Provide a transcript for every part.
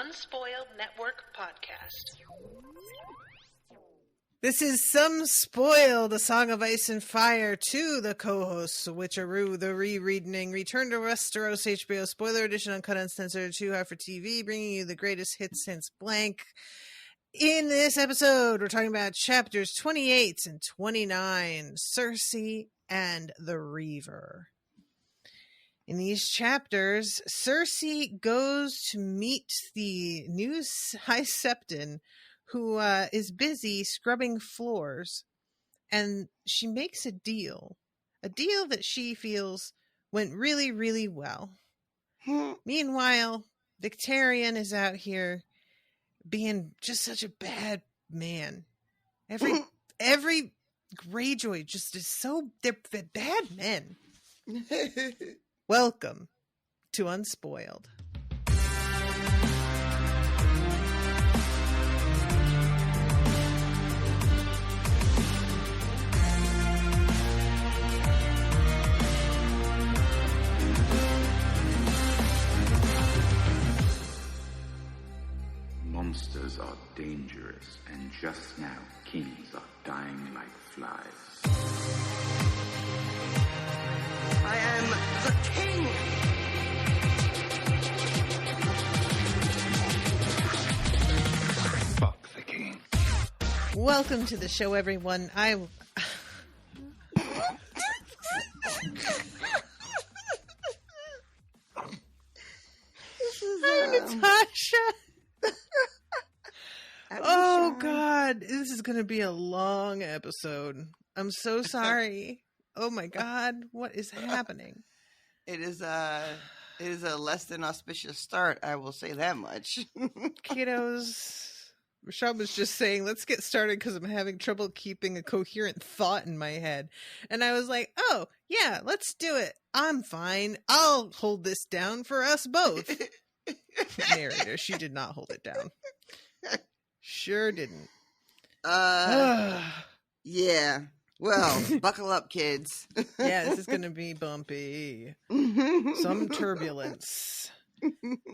Unspoiled Network podcast. This is Some Spoiled, a Song of Ice and Fire, to the co-hosts, Witcheroo, the Rereading, Return to Westeros, HBO Spoiler Edition, Uncut Uncensored, 2 Hour for TV, bringing you the greatest hits since blank. In this episode, we're talking about chapters 28 and 29, Cersei and the Reaver. In these chapters, Cersei goes to meet the new High Septon, who is busy scrubbing floors, and she makes a deal that she feels went really, really well. Meanwhile, Victarion is out here being just such a bad man. Every Greyjoy just is so, they're bad men. Welcome to Unspoiled. Monsters are dangerous, and just now kings are dying like flies. I am the king! Fuck the king. Welcome to the show, everyone. I'm Natasha. Oh God, this is going to be a long episode. I'm so sorry. Oh my God, what is happening? It is a less than auspicious start, I will say that much. Kiddos, Rashad was just saying, let's get started because I'm having trouble keeping a coherent thought in my head. And I was like, oh, yeah, let's do it. I'm fine. I'll hold this down for us both. Narrator, she did not hold it down. Sure didn't. Yeah. Well, buckle up, kids. Yeah, this is going to be bumpy. Some turbulence.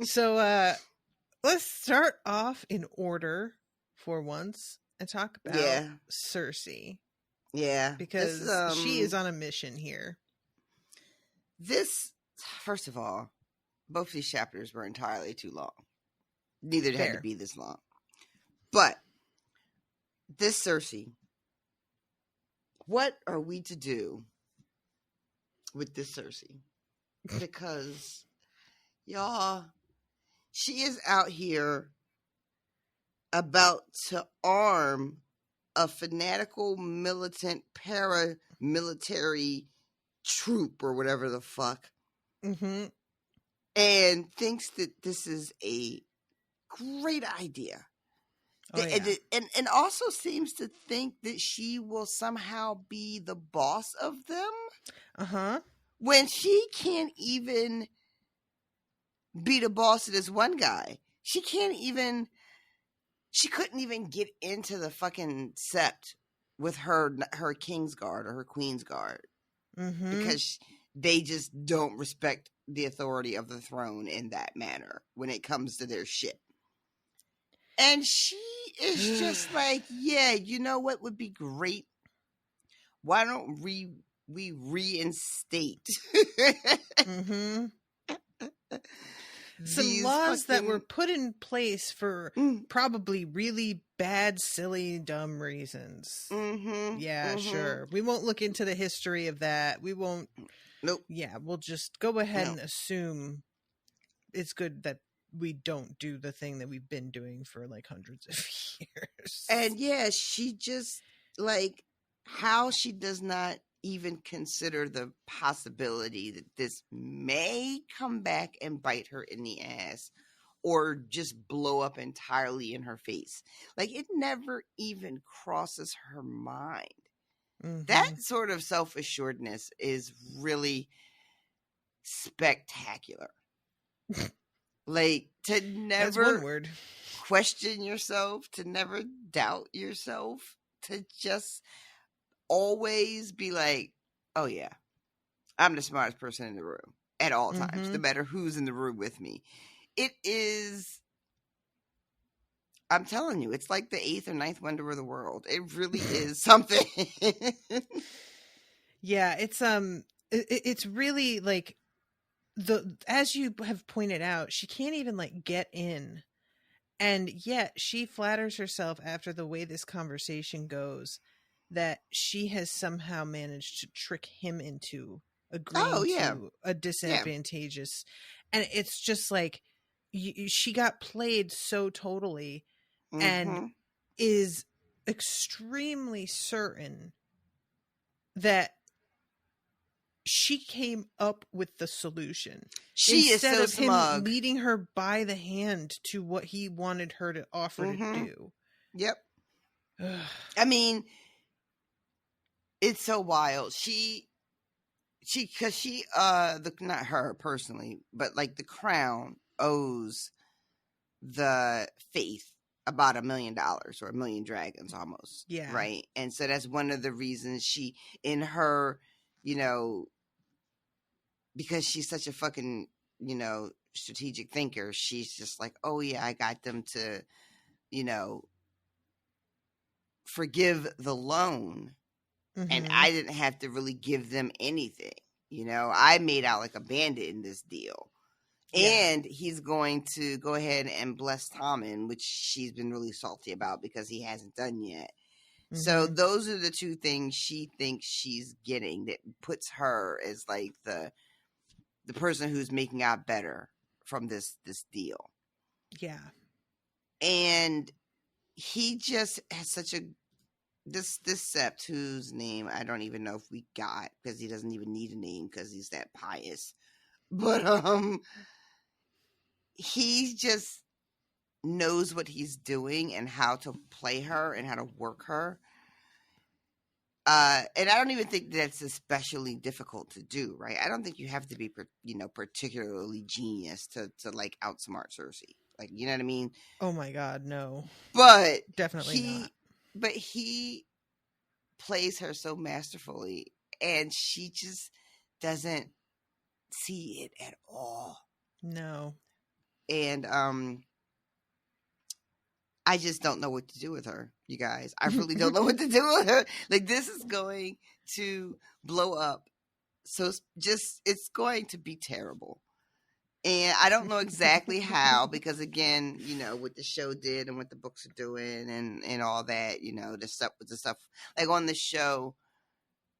So, let's start off in order for once and talk about Cersei. Yeah. Because she is on a mission here. First of all, both these chapters were entirely too long. Neither had to be this long. But this Cersei, what are we to do with this Cersei? Because, y'all, she is out here about to arm a fanatical militant paramilitary troop or whatever the fuck. Mm-hmm. And thinks that this is a great idea. Oh, yeah. And also seems to think that she will somehow be the boss of them. Uh-huh. When she can't even be the boss of this one guy. She couldn't even get into the fucking sept with her King's Guard or her Queen's Guard. Mm-hmm. Because they just don't respect the authority of the throne in that manner when it comes to their shit. And she is just like, yeah, you know what would be great? Why don't we reinstate mm-hmm. some laws that were put in place for probably really bad, silly, dumb reasons. Mm-hmm. Yeah, sure. We won't look into the history of that. We won't. Nope. Yeah, we'll just go ahead and assume it's good that we don't do the thing that we've been doing for like hundreds of years. And yeah, she just like how she does not even consider the possibility that this may come back and bite her in the ass or just blow up entirely in her face. Like it never even crosses her mind. Mm-hmm. That sort of self-assuredness is really spectacular. Like to never question yourself, to never doubt yourself, to just always be like, oh yeah, I'm the smartest person in the room at all times, no matter who's in the room with me. It is I'm telling you, it's like the 8th or 9th wonder of the world. It really is something. Yeah, it's really like as you have pointed out, she can't even like get in. And yet she flatters herself after the way this conversation goes that she has somehow managed to trick him into Oh, agreeing yeah. to a disadvantageous. And it's just like she got played so totally and Mm-hmm. is extremely certain that she came up with the solution. She instead is so of him smug. leading her by the hand to what he wanted her to offer to do. Yep. I mean, it's so wild. Not her personally, but like the crown owes the faith about $1 million or 1,000,000 dragons almost. Yeah. Right. And so that's one of the reasons she, in her, because she's such a fucking, strategic thinker, she's just like, oh yeah, I got them to, forgive the loan. And I didn't have to really give them anything. I made out like a bandit in this deal. Yeah. And he's going to go ahead and bless Tommen, which she's been really salty about because he hasn't done yet. So those are the two things she thinks she's getting that puts her as like the person who's making out better from this deal. Yeah. And he just has such a this Sept, whose name I don't even know if we got, because he doesn't even need a name because he's that pious. But he just knows what he's doing and how to play her and how to work her. And I don't even think that's especially difficult to do, right? I don't think you have to be, particularly genius to like outsmart Cersei. Like, you know what I mean? Oh my God, no. But definitely not. But he plays her so masterfully, and she just doesn't see it at all. No. And I just don't know what to do with her, you guys. I really don't know what to do with her. Like, this is going to blow up. So it's going to be terrible. And I don't know exactly how, because again, what the show did and what the books are doing and all that, the stuff like on the show,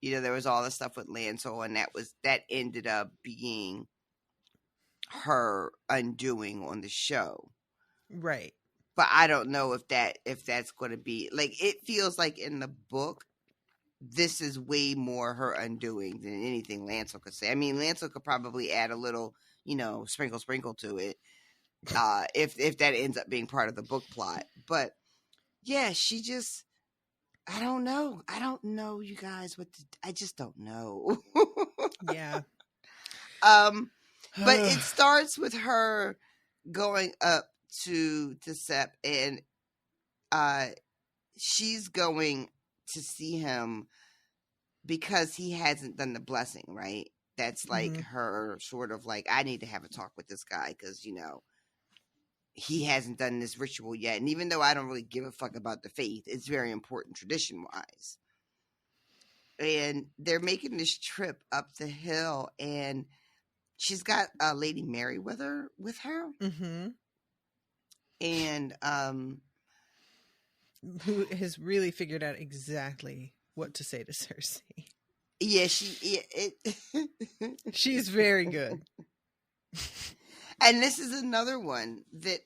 there was all the stuff with Lancel, and that ended up being her undoing on the show. Right. But I don't know if that's going to be like, it feels like in the book, this is way more her undoing than anything Lancel could say. I mean, Lancel could probably add a little, sprinkle to it, if that ends up being part of the book plot. But yeah, she just, I don't know, you guys, I just don't know. Yeah. But it starts with her going up to Sept, and she's going to see him because he hasn't done the blessing, right? That's like her sort of like, I need to have a talk with this guy because, he hasn't done this ritual yet. And even though I don't really give a fuck about the faith, it's very important tradition-wise. And they're making this trip up the hill, and she's got Lady Merryweather with her. Mm-hmm. And who has really figured out exactly what to say to Cersei. Yeah, she's very good. And this is another one that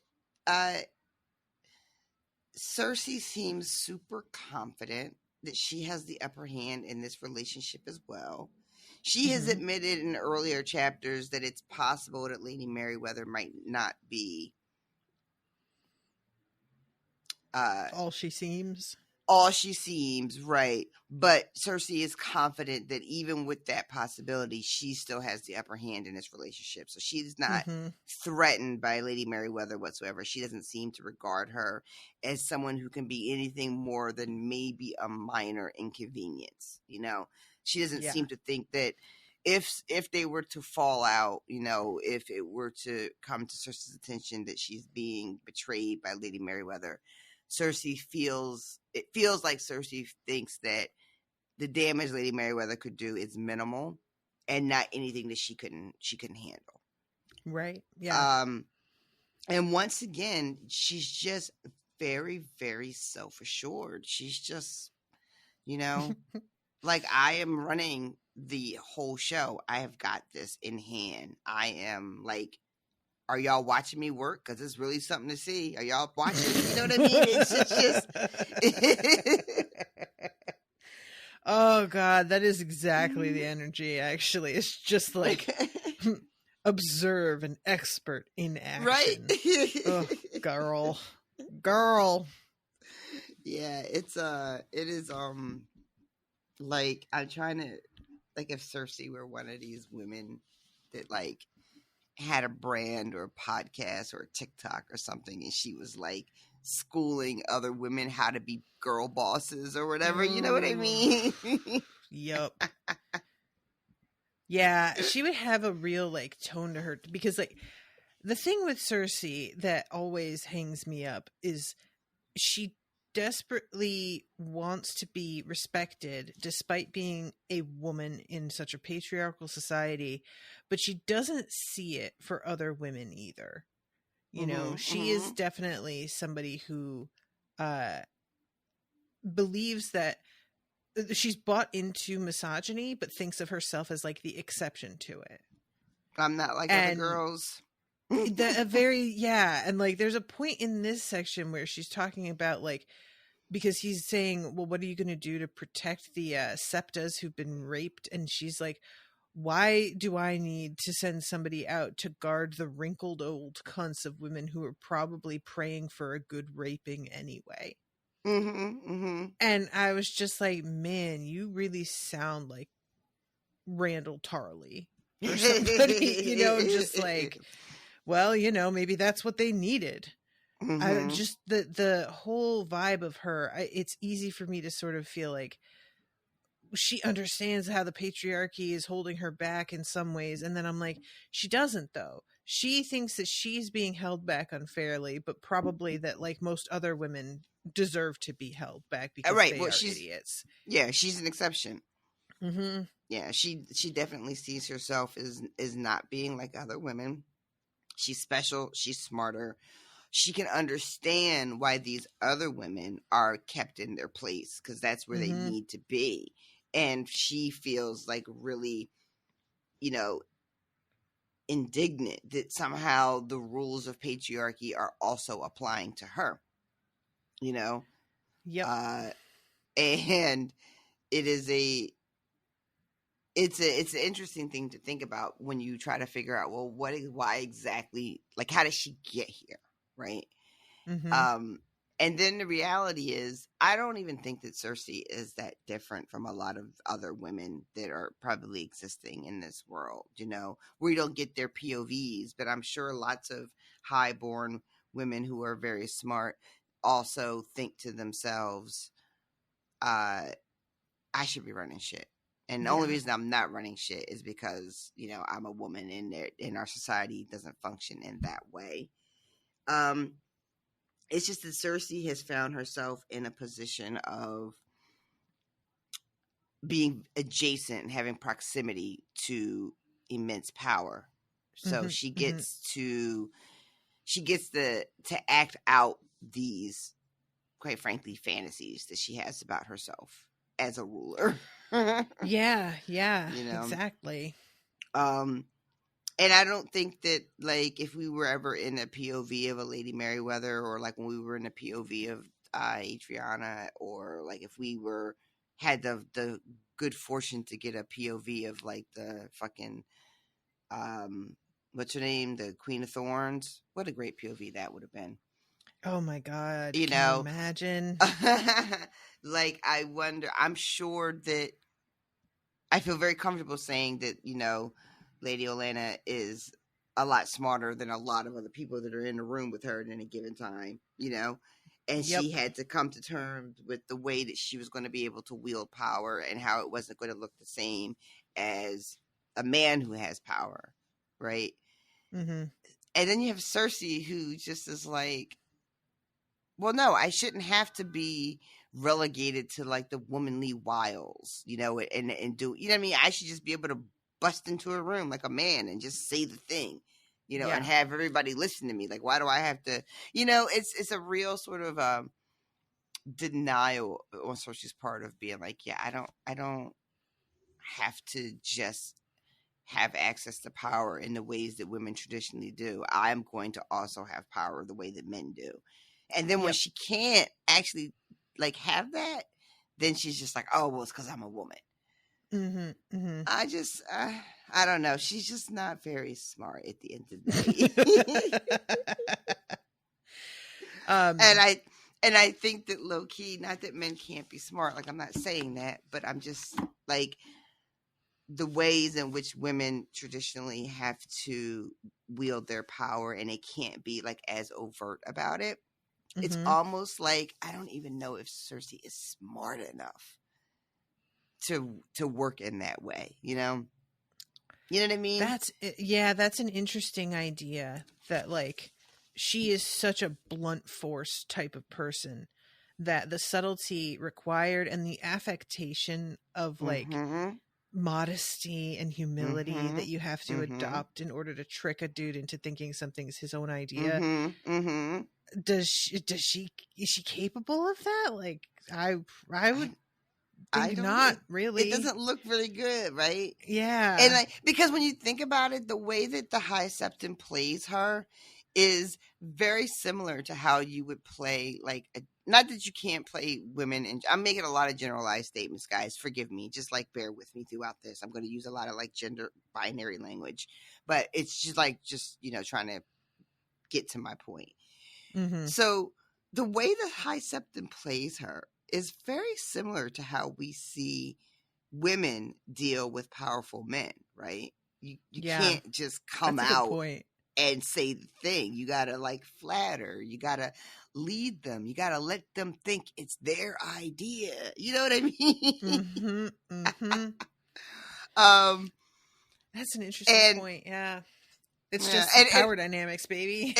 Cersei seems super confident that she has the upper hand in this relationship as well. She has admitted in earlier chapters that it's possible that Lady Merryweather might not be all she seems, right? But Cersei is confident that even with that possibility, she still has the upper hand in this relationship. So she's not threatened by Lady Merryweather whatsoever. She doesn't seem to regard her as someone who can be anything more than maybe a minor inconvenience. She doesn't seem to think that if they were to fall out, if it were to come to Cersei's attention that she's being betrayed by Lady Merryweather, it feels like Cersei thinks that the damage Lady Merryweather could do is minimal and not anything that she couldn't handle. Right. Yeah. And once again, she's just very, very self-assured. She's just, like, I am running the whole show. I have got this in hand. I am like, are y'all watching me work? Because it's really something to see. Are y'all watching? You know what I mean? It's just oh God, that is exactly the energy. Actually, it's just like observe an expert in action. Right? Oh, girl. Yeah, it is. Like, I'm trying to, like, if Cersei were one of these women that, like, had a brand or a podcast or a TikTok or something, and she was, like, schooling other women how to be girl bosses or whatever, you know what I mean? Yup. Yeah, she would have a real, like, tone to her, because, like, the thing with Cersei that always hangs me up is she desperately wants to be respected despite being a woman in such a patriarchal society, but she doesn't see it for other women either. She is definitely somebody who believes that she's bought into misogyny, but thinks of herself as like the exception to it. I'm not like other girls. And like there's a point in this section where she's talking about, like, because he's saying, well, what are you going to do to protect the septas who've been raped? And she's like, why do I need to send somebody out to guard the wrinkled old cunts of women who are probably praying for a good raping anyway? And I was just like, man, you really sound like Randall Tarley or somebody, just like, well, maybe that's what they needed. I just the whole vibe of her, it's easy for me to sort of feel like she understands how the patriarchy is holding her back in some ways, and then I'm like, she doesn't though. She thinks that she's being held back unfairly, but probably that, like most other women, deserve to be held back because they are idiots. Yeah, she's an exception. Yeah, she definitely sees herself as not being like other women. She's special. She's smarter. She can understand why these other women are kept in their place, because that's where they need to be. And she feels like really, indignant that somehow the rules of patriarchy are also applying to her, Yep. And it is it's an interesting thing to think about when you try to figure out, well, why exactly, like, how did she get here? Right. And then the reality is, I don't even think that Cersei is that different from a lot of other women that are probably existing in this world, where you don't get their POVs, but I'm sure lots of highborn women who are very smart also think to themselves, I should be running shit. And the only reason I'm not running shit is because, I'm a woman, and our society doesn't function in that way. It's just that Cersei has found herself in a position of being adjacent and having proximity to immense power. So she gets to act out these, quite frankly, fantasies that she has about herself as a ruler. Yeah, exactly. And I don't think that, like, if we were ever in a POV of a Lady Merryweather, or like when we were in a POV of Adriana, or like if we had the good fortune to get a POV of like the fucking what's her name, the Queen of Thorns, what a great POV that would have been. Oh my God, can you imagine? Like, I wonder, I'm sure that I feel very comfortable saying that, Lady Olenna is a lot smarter than a lot of other people that are in the room with her at any given time, and she had to come to terms with the way that she was going to be able to wield power, and how it wasn't going to look the same as a man who has power, right? Mm-hmm. And then you have Cersei, who just is like, well, no, I shouldn't have to be relegated to like the womanly wiles, you know, and do, you know what I mean? I should just be able to bust into a room like a man and just say the thing, you know, and have everybody listen to me. Like, why do I have to, you know, it's a real sort of denial on Cersei's part of being like, yeah, I don't have to just have access to power in the ways that women traditionally do. I'm going to also have power the way that men do. And then when she can't actually like have that, then she's just like, oh, well, it's because I'm a woman. Mm-hmm. Mm-hmm. I don't know. She's just not very smart at the end of the day. And I think that low key, not that men can't be smart. Like, I'm not saying that, but I'm just like, the ways in which women traditionally have to wield their power and they can't be like as overt about it. Mm-hmm. It's almost like, I don't even know if Cersei is smart enough to work in that way, you know? You know what I mean? That's an interesting idea, that like she is such a blunt force type of person that the subtlety required and the affectation of like modesty and humility that you have to adopt in order to trick a dude into thinking something's his own idea. Is she capable of that? Like, I would think not really. It doesn't look really good, right? Yeah. And like, because when you think about it, the way that the High Septon plays her is very similar to how you would play like not that you can't play women, and I'm making a lot of generalized statements, guys, forgive me, just like bear with me throughout this. I'm going to use a lot of like gender binary language, but it's just you know, trying to get to my point. So the way the High Septon plays her is very similar to how we see women deal with powerful men, right? You can't just come out and say the thing. You gotta like flatter. You gotta lead them. You gotta let them think it's their idea. You know what I mean? That's an interesting point. Yeah. It's just power dynamics, baby.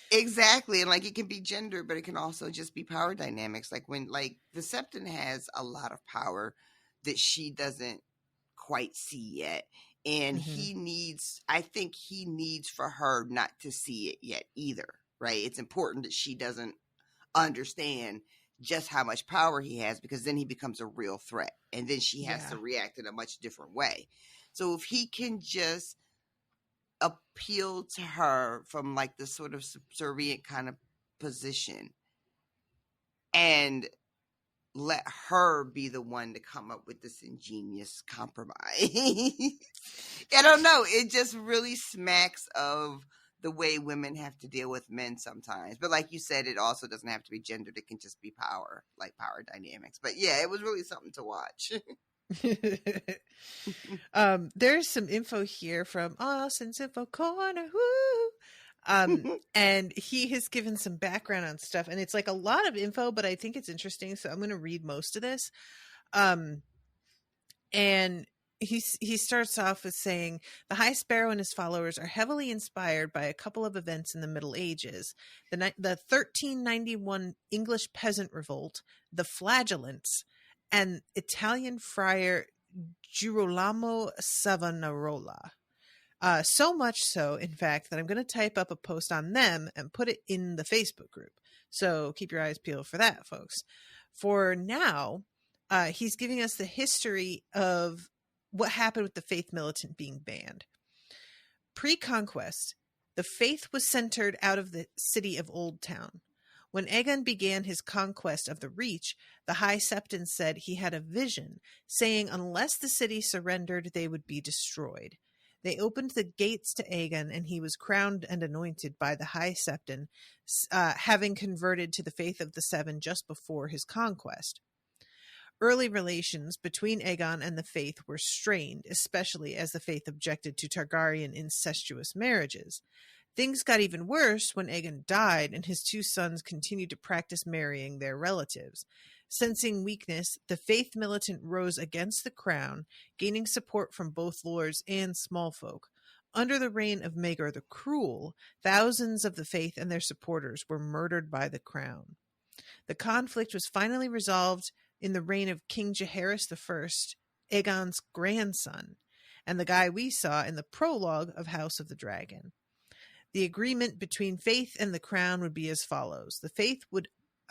Exactly. And like, it can be gender, but it can also just be power dynamics. Like when like the Septon has a lot of power that she doesn't quite see yet. And I think he needs for her not to see it yet either, right? It's important that she doesn't understand just how much power he has, because then he becomes a real threat. And then she has to react in a much different way. So if he can just appeal to her from like this sort of subservient kind of position and let her be the one to come up with this ingenious compromise. I don't know. It just really smacks of the way women have to deal with men sometimes. But like you said, it also doesn't have to be gendered. It can just be power, like power dynamics. But yeah, it was really something to watch. There's some info here from Austin's Info Corner. Woo! And he has given some background on stuff, and it's like a lot of info, but I think it's interesting, so I'm going to read most of this. And he starts off with saying the High Sparrow and his followers are heavily inspired by a couple of events in the Middle Ages: the 1391 English peasant revolt, the Flagellants, and Italian friar Girolamo Savonarola. So much so, in fact, that I'm going to type up a post on them and put it in the Facebook group. So keep your eyes peeled for that, folks. For now, he's giving us the history of what happened with the faith militant being banned. Pre-conquest, the faith was centered out of the city of Old Town. When Aegon began his conquest of the Reach, the High Septon said he had a vision, saying unless the city surrendered, they would be destroyed. They opened the gates to Aegon, and he was crowned and anointed by the High Septon, having converted to the faith of the Seven just before his conquest. Early relations between Aegon and the faith were strained, especially as the faith objected to Targaryen incestuous marriages. Things got even worse when Aegon died and his two sons continued to practice marrying their relatives. Sensing weakness, the faith-militant rose against the crown, gaining support from both lords and small folk. Under the reign of Maegor the Cruel, thousands of the faith and their supporters were murdered by the crown. The conflict was finally resolved in the reign of King Jaehaerys I, Aegon's grandson, and the guy we saw in the prologue of House of the Dragon. The agreement between Faith and the Crown would be as follows. The Faith would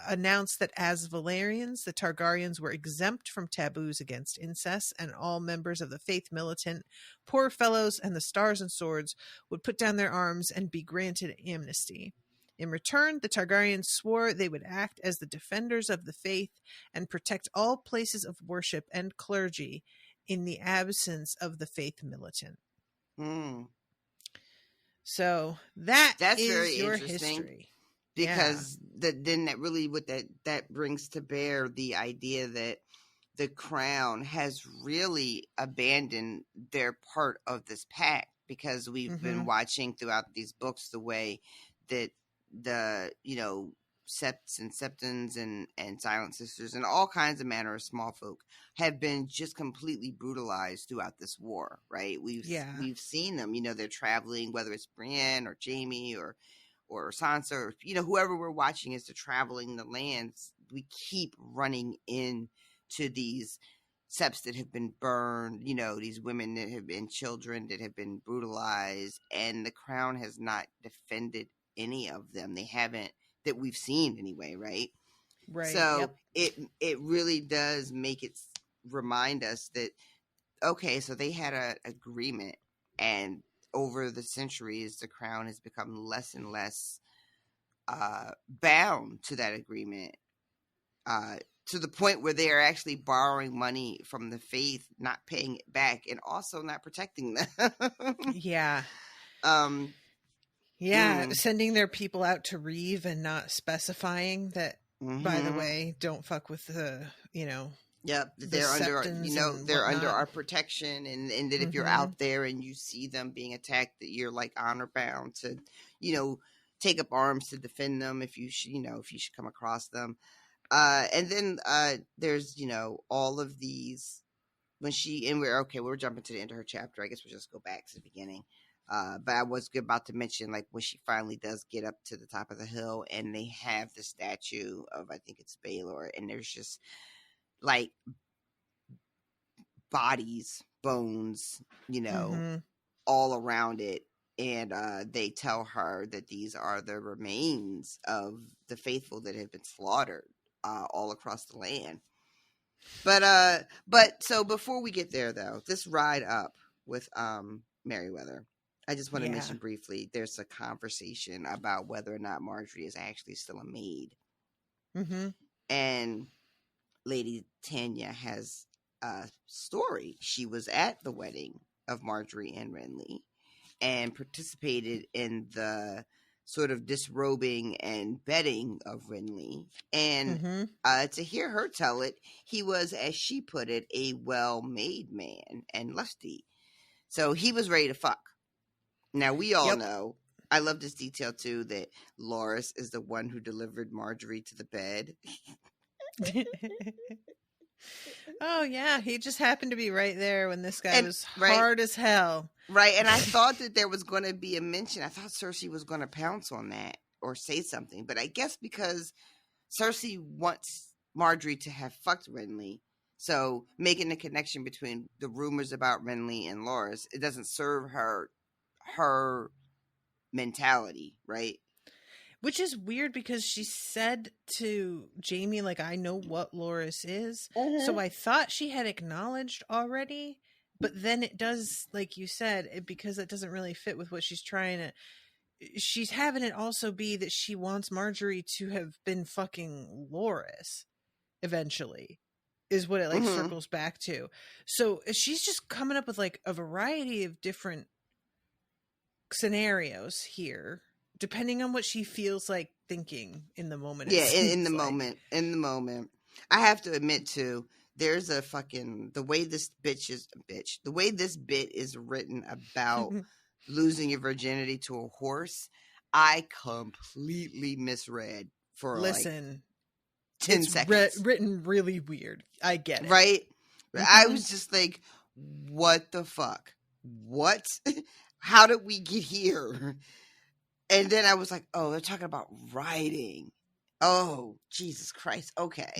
announce that as Valyrians, the Targaryens were exempt from taboos against incest, and all members of the faith-militant, Poor Fellows, and the Stars and Swords would put down their arms and be granted amnesty. In return, the Targaryens swore they would act as the defenders of the faith and protect all places of worship and clergy in the absence of the faith-militant. So that's is very your interesting. History. Because then that really that brings to bear the idea that the crown has really abandoned their part of this pact, because we've been watching throughout these books the way that the septs and septons and silent sisters and all kinds of manner of small folk have been just completely brutalized throughout this war, right? We've seen them, they're traveling, whether it's Brienne or Jaime or Sansa, or whoever we're watching as they're traveling the lands, we keep running into these septs that have been burned, these women that have been children that have been brutalized, and the crown has not defended any of them. They haven't, that we've seen anyway, right? Right. So it really does make it remind us that, okay, so they had an agreement, and over the centuries, the crown has become less and less bound to that agreement, to the point where they are actually borrowing money from the faith, not paying it back, and also not protecting them. Sending their people out to Reeve and not specifying that, by the way, don't fuck with the, Yep, they're under our protection, and that if you're out there and you see them being attacked, that you're like honor bound to, take up arms to defend them if you should come across them. And then there's all of these we're jumping to the end of her chapter. I guess we'll just go back to the beginning. But I was about to mention, like, when she finally does get up to the top of the hill and they have the statue of, I think it's Baelor, and there's just like bodies, bones, all around it. And they tell her that these are the remains of the faithful that have been slaughtered all across the land. But so before we get there, though, this ride up with Merryweather, I just want to mention briefly, there's a conversation about whether or not Marjorie is actually still a maid. And Lady Tanya has a story. She was at the wedding of Marjorie and Renly and participated in the sort of disrobing and bedding of Renly. And to hear her tell it, he was, as she put it, a well-made man and lusty. So he was ready to fuck. Now, we all know, I love this detail too, that Loras is the one who delivered Marjorie to the bed. Oh, yeah. He just happened to be right there when this guy was hard as hell. Right. And I thought that there was going to be a mention. I thought Cersei was going to pounce on that or say something. But I guess because Cersei wants Marjorie to have fucked Renly, so making the connection between the rumors about Renly and Loras, it doesn't serve her mentality, right? Which is weird because she said to Jaime, like, I know what Loras is. So I thought she had acknowledged already. But then it does, like you said, because it doesn't really fit with what she's trying to... She's having it also be that she wants Marjorie to have been fucking Loras eventually, is what it, like, circles back to. So she's just coming up with, like, a variety of different scenarios here, depending on what she feels like thinking in the moment. In the moment. I have to admit too, there's a fucking, the way this bit is written about losing your virginity to a horse, I completely misread for 2 10 it's seconds. Written really weird. I get it. Right? Mhm. I was just like, what the fuck? What? How did we get here? And then I was like, oh, they're talking about writing. Oh, Jesus Christ. Okay.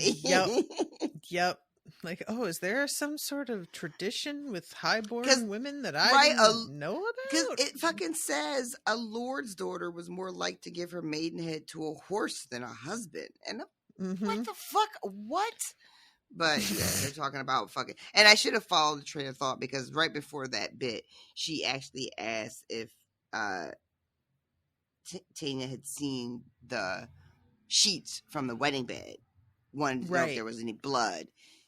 Yep. Like, oh, is there some sort of tradition with highborn women that I right, didn't know Because about? it fucking says a lord's daughter was more like to give her maidenhead to a horse than a husband. And what the fuck? What? But yeah, they're talking about fucking. And I should have followed the train of thought, because right before that bit, she actually asked if Tanya had seen the sheets from the wedding bed, wanted to know if there was any blood,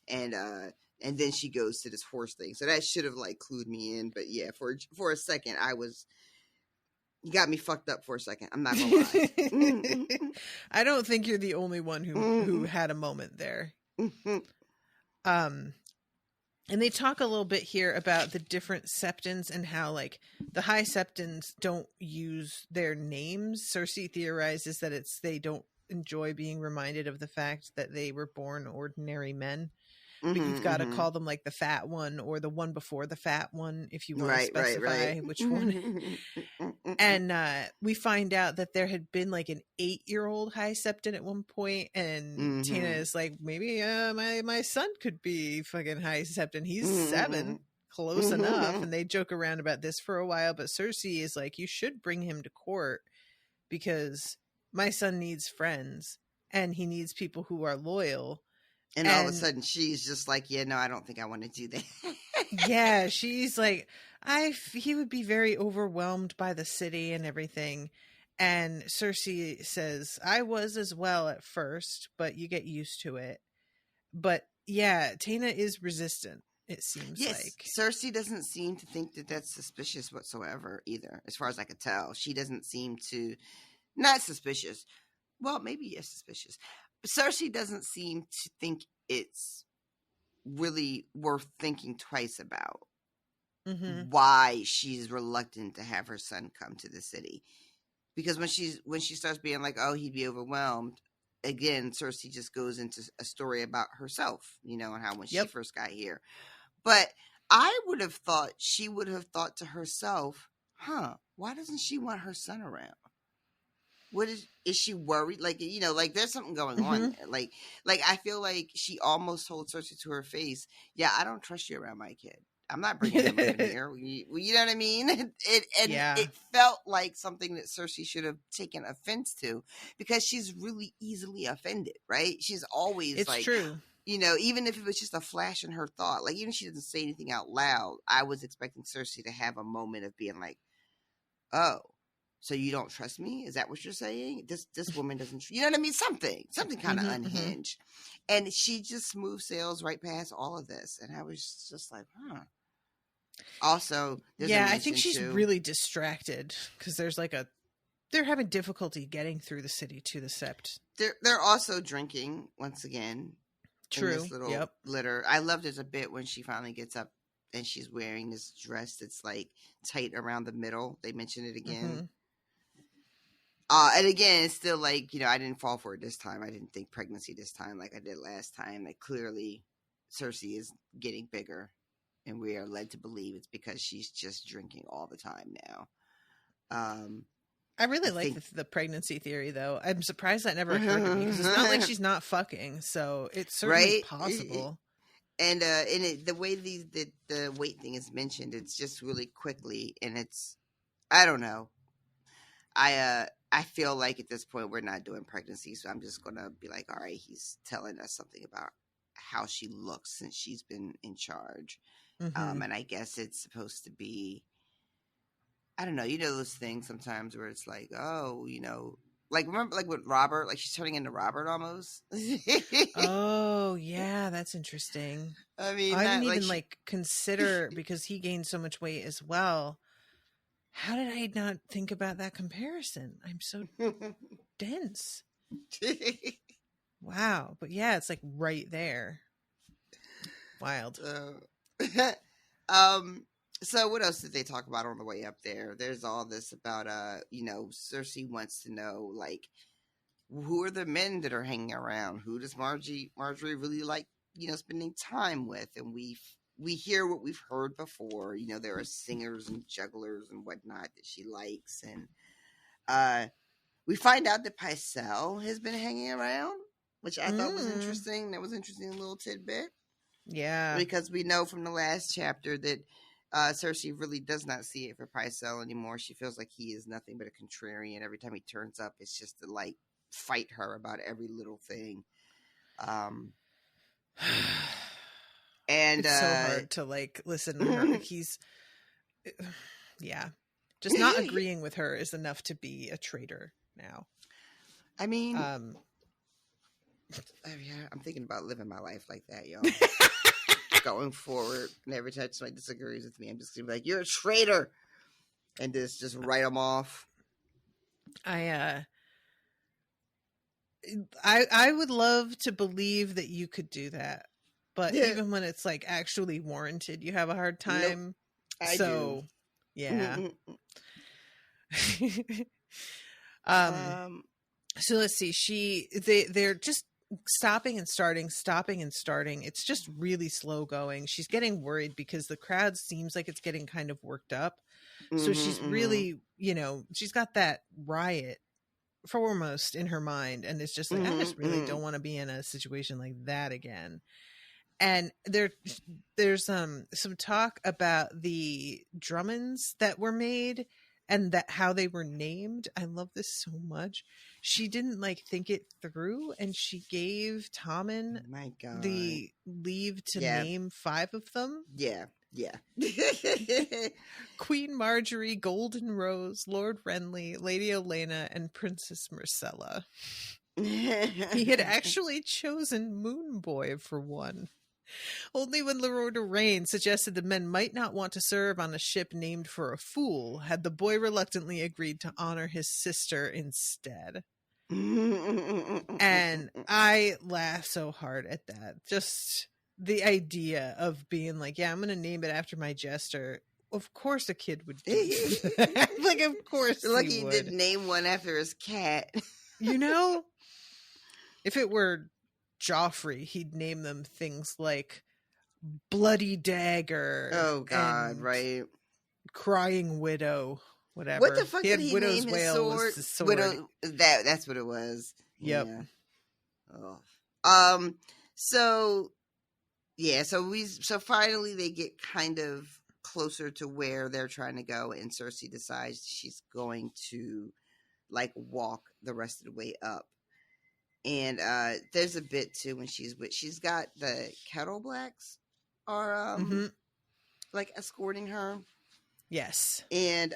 and then she goes to this horse thing. So that should have like clued me in. But yeah, for a second, you got me fucked up for a second. I'm not gonna lie. I don't think you're the only one who had a moment there. And they talk a little bit here about the different septons and how, like, the high septons don't use their names. Cersei theorizes that they don't enjoy being reminded of the fact that they were born ordinary men. But you've got to call them like the fat one or the one before the fat one if you want to specify which one. And we find out that there had been like an 8-year-old high septon at one point, and Tina is like, maybe my son could be fucking high septon. He's 7, close enough. And they joke around about this for a while, but Cersei is like, you should bring him to court because my son needs friends and he needs people who are loyal. And all of a sudden she's just like, yeah, no, I don't think I want to do that. Yeah, she's like, he would be very overwhelmed by the city and everything. And Cersei says, I was as well at first, but you get used to it. But yeah, Tana is resistant, it seems like. Cersei doesn't seem to think that that's suspicious whatsoever either, as far as I could tell. She doesn't seem to, not suspicious. Well, maybe yes, suspicious. Cersei doesn't seem to think it's really worth thinking twice about why she's reluctant to have her son come to the city. Because when she starts being like, oh, he'd be overwhelmed, again, Cersei just goes into a story about herself, and how when she first got here. But I would have thought she would have thought to herself, why doesn't she want her son around? What is she worried? Like, there's something going on there. Like I feel like she almost told Cersei to her face, yeah, I don't trust you around my kid. I'm not bringing him in here. You know what I mean? It felt like something that Cersei should have taken offense to, because she's really easily offended, right? She's always it's true. Even if it was just a flash in her thought, like even if she doesn't say anything out loud, I was expecting Cersei to have a moment of being like, oh, so you don't trust me? Is that what you're saying? This woman doesn't, you know what I mean? Something kind of unhinged. And she just smooth sails right past all of this. And I was just like, Also, I think she's really distracted because they're having difficulty getting through the city to the Sept. They're also drinking once again. True. In this little litter. I loved it a bit when she finally gets up and she's wearing this dress that's like tight around the middle. They mention it again. And again, it's still like, I didn't fall for it this time. I didn't think pregnancy this time like I did last time. Like, clearly, Cersei is getting bigger, and we are led to believe it's because she's just drinking all the time now. I really like the pregnancy theory, though. I'm surprised that never occurred to me, because it's not like she's not fucking, so it's certainly possible. And the way the weight thing is mentioned, it's just really quickly, and it's, I don't know. I feel like at this point we're not doing pregnancy, so I'm just gonna be like, all right, he's telling us something about how she looks since she's been in charge. And I guess it's supposed to be, I don't know, those things sometimes where it's like, oh, like, remember, like with Robert, like she's turning into Robert almost. Oh yeah, that's interesting. I mean, I didn't even consider, because he gained so much weight as well. How did I not think about that comparison? I'm so dense. Wow. But yeah, it's like right there. Wild. So what else did they talk about on the way up there? There's all this about, Cersei wants to know, like, who are the men that are hanging around? Who does Marjorie really like, spending time with? And we hear what we've heard before. There are singers and jugglers and whatnot that she likes. And we find out that Pycelle has been hanging around, which I thought was interesting. That was an interesting little tidbit. Yeah. Because we know from the last chapter that Cersei really does not see it for Pycelle anymore. She feels like he is nothing but a contrarian. Every time he turns up, it's just to, like, fight her about every little thing. And it's so hard to, like, listen to her. He's, yeah. Just not agreeing with her is enough to be a traitor now. I mean, I'm thinking about living my life like that, y'all. Going forward, and every time somebody disagrees with me, I'm just gonna be like, "You're a traitor," and just write them off. I would love to believe that you could do that, but even when it's like actually warranted, you have a hard time. Nope, I do. Yeah. So let's see. They're just stopping and starting. It's just really slow going. She's getting worried because the crowd seems like it's getting kind of worked up. So she's really, she's got that riot foremost in her mind, and it's just like, I just really don't want to be in a situation like that again. And there's some talk about the Drummonds that were made and that how they were named. I love this so much. She didn't think it through, and she gave Tommen the leave to name 5 of them. Yeah. Queen Marjorie, Golden Rose, Lord Renly, Lady Olenna, and Princess Myrcella. He had actually chosen Moon Boy for one. Only when Lord Lorraine suggested the men might not want to serve on a ship named for a fool had the boy reluctantly agreed to honor his sister instead. And I laugh so hard at that. Just the idea of being like, yeah, I'm going to name it after my jester. Of course a kid would do that. Of course lucky he didn't name one after his cat. If it were Joffrey, he'd name them things like Bloody Dagger. Oh God, right. Crying Widow, whatever. What the fuck did he Widow's name his Wail sword? Was the sword. Widow, that's what it was. Yep. Yeah. Oh. So finally they get kind of closer to where they're trying to go, and Cersei decides she's going to walk the rest of the way up. And there's a bit too when she's got the Kettle Blacks are escorting her. Yes. And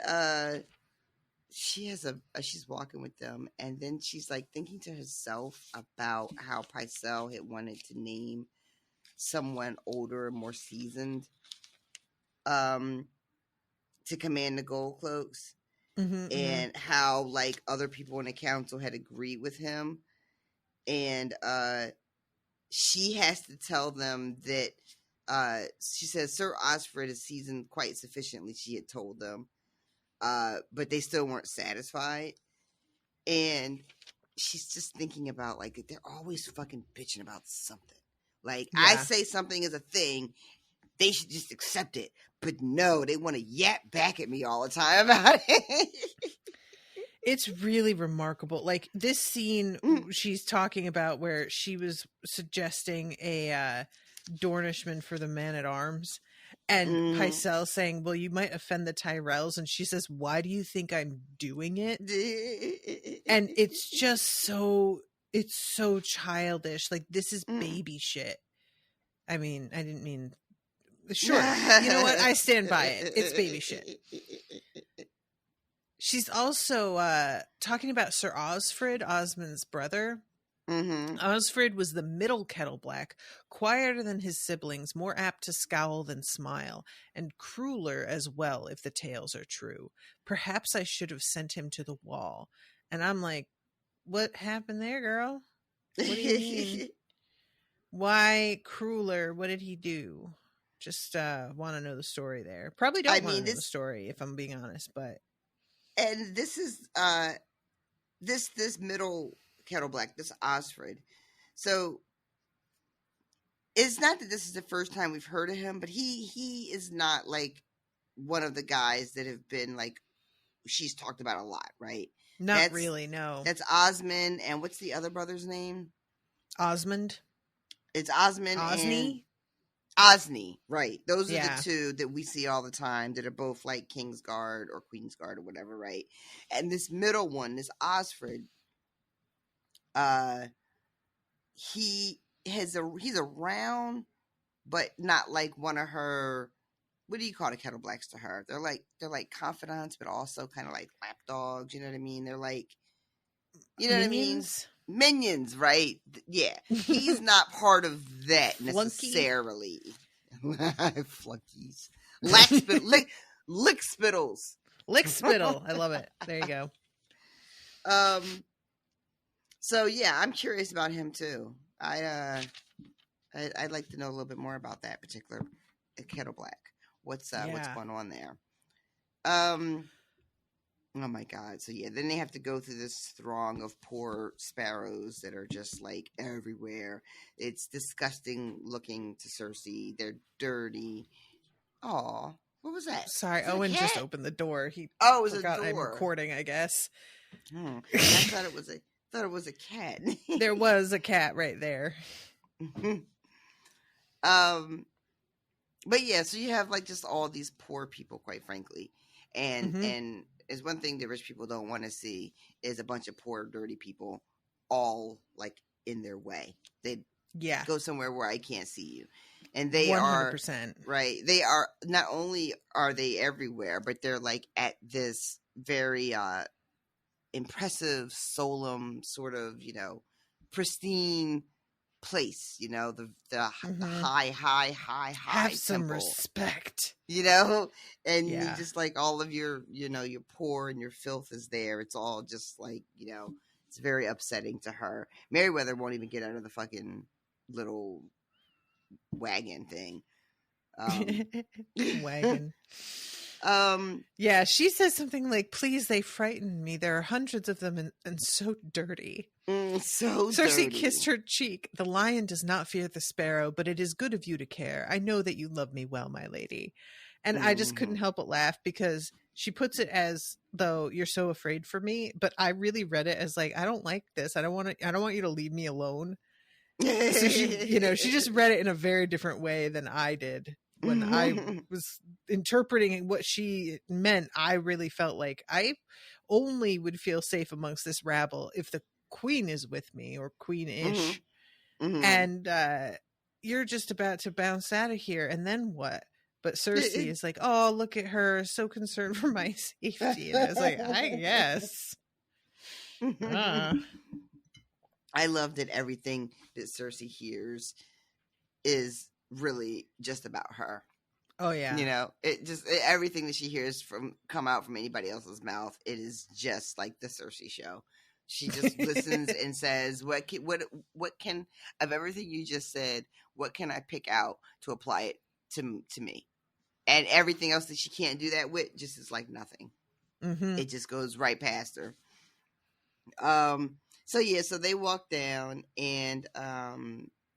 she's walking with them, and then she's thinking to herself about how Pycelle had wanted to name someone older and more seasoned to command the Gold Cloaks, and how other people in the council had agreed with him. And she has to tell them that she says Sir Osfred is seasoned quite sufficiently, she had told them, but they still weren't satisfied. And she's just thinking about they're always fucking bitching about something. I say something is a thing, they should just accept it, but no, they want to yap back at me all the time about it. It's really remarkable. This scene she's talking about where she was suggesting a Dornishman for the man-at-arms, and Pycelle saying, well, you might offend the Tyrells, and she says, why do you think I'm doing it? And it's just it's so childish. This is baby shit. I mean, I didn't mean... Sure. You know what? I stand by it. It's baby shit. She's also talking about Sir Osfred, Osmond's brother. Osfred was the middle Kettle Black, quieter than his siblings, more apt to scowl than smile, and crueler as well, if the tales are true. Perhaps I should have sent him to the wall. And I'm like, what happened there, girl? What do you mean? Why crueler? What did he do? Just want to know the story there. Probably don't want to know the story, if I'm being honest, but... And this is this middle Kettle Black, this Osfred. So it's not that this is the first time we've heard of him, but he is not like one of the guys that have been like she's talked about a lot, right? Not really, no. That's Osmond, and what's the other brother's name? Osmond. It's Osmond Osney? Osney, right. Those are Yeah. the two that we see all the time that are both like Kingsguard or Queensguard or whatever, right? And this middle one, this Osfred, he's around, but not like one of her, what do you call the Kettle Blacks to her? They're like confidants, but also kind of like lapdogs, you know what I mean? They're like, you know Minions? what I mean? Minions, right? Yeah. He's not part of that necessarily. Flunkies. Lick spittles. Lick spittle. I love it. There you go. So yeah, I'm curious about him too. I'd like to know a little bit more about that particular Kettle Black. What's going on there? Oh my God. So yeah, then they have to go through this throng of poor sparrows that are just like everywhere. It's disgusting looking to Cersei. They're dirty. Oh, what was that? Sorry, Owen just opened the door. He it was forgot a door. I'm recording, I guess. I thought it was a cat. There was a cat right there. But yeah, so you have like just all these poor people, quite frankly, and is one thing that rich people don't want to see is a bunch of poor, dirty people all like in their way. They go somewhere where I can't see you, and they 100%. Are right. They are not only are they everywhere, but they're like at this very impressive, solemn sort of pristine place, the high have some temple. Respect, and you just like all of your your poor and your filth is there. It's all just like it's very upsetting to her. Meriwether won't even get out of the fucking little wagon thing. Wagon. Yeah, she says something like, "Please, they frighten me. There are hundreds of them and so dirty." So Cersei dirty. kissed her cheek. "The lion does not fear the sparrow, but it is good of you to care. I know that you love me well, my lady." And I just couldn't help but laugh because she puts it as though you're so afraid for me, but I really read it as like, I don't like this. I don't want you to leave me alone. So she, she just read it in a very different way than I did. When I was interpreting what she meant, I really felt like I only would feel safe amongst this rabble if the queen is with me, or queen-ish. And you're just about to bounce out of here, and then what? But Cersei is like, "Oh, look at her, so concerned for my safety." And I was like, I guess. I love that everything that Cersei hears is really just about her. Oh yeah. Everything that she hears come out from anybody else's mouth, it is just like the Cersei show. She just listens and says, what can of everything you just said, what can I pick out to apply it to me? And everything else that she can't do that with just is like nothing. It just goes right past her. So they walk down, and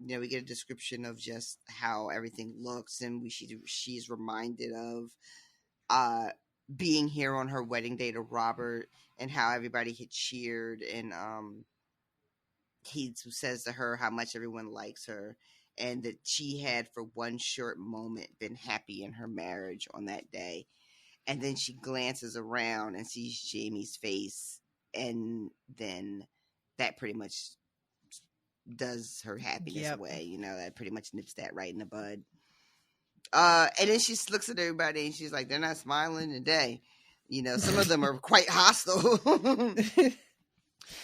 we get a description of just how everything looks, and she's reminded of being here on her wedding day to Robert, and how everybody had cheered, and he says to her how much everyone likes her, and that she had for one short moment been happy in her marriage on that day. And then she glances around and sees Jaime's face, and then that pretty much does her happiness away. That pretty much nips that right in the bud. And then she looks at everybody and she's like, they're not smiling today. Some of them are quite hostile.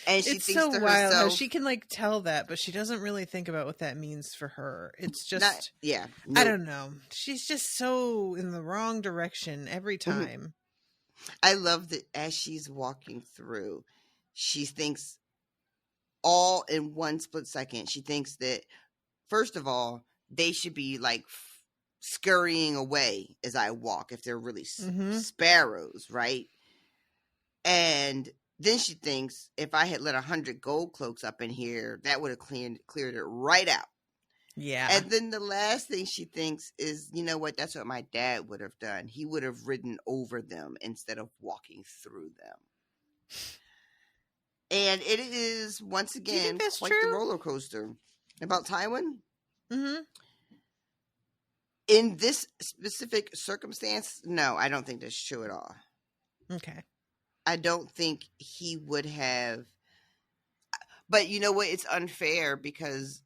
And she it's thinks so to wild herself, how she can like tell that, but she doesn't really think about what that means for her. It's just I don't know. She's just so in the wrong direction every time. I love that as she's walking through, she thinks all in one split second. She thinks that, first of all, they should be like scurrying away as I walk if they're really sparrows, right? And then she thinks, if I had let 100 gold cloaks up in here, that would have cleared it right out. Yeah. And then the last thing she thinks is, you know what? That's what my dad would have done. He would have ridden over them instead of walking through them. And it is, once again, quite the roller coaster. About Tywin? Mm-hmm. In this specific circumstance, no, I don't think that's true at all. Okay. I don't think he would have. But you know what? It's unfair because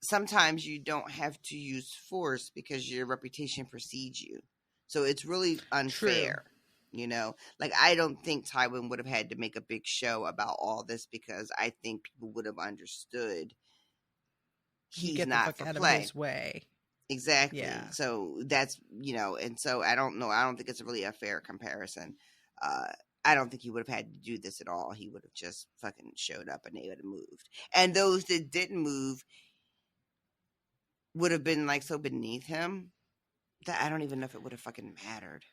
sometimes you don't have to use force because your reputation precedes you. So it's really unfair. True. You know, like I don't think Tywin would have had to make a big show about all this because I think people would have understood he's not for play. Get the fuck out of his way. Exactly. Yeah. So that's, you know, and so I don't know. I don't think it's really a fair comparison. I don't think he would have had to do this at all. He would have just fucking showed up and they would have moved. And those that didn't move would have been like so beneath him that I don't even know if it would have fucking mattered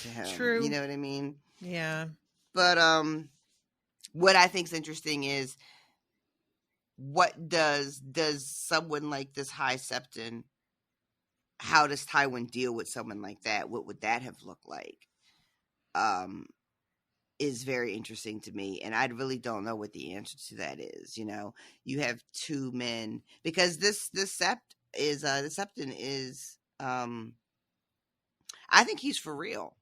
to him. True. You know what I mean? Yeah. But what I think is interesting is what does someone like this High Septon, how does Tywin deal with someone like that? What would that have looked like? Is very interesting to me, and I really don't know what the answer to that is. You know, you have two men because this Septon is I think he's for real.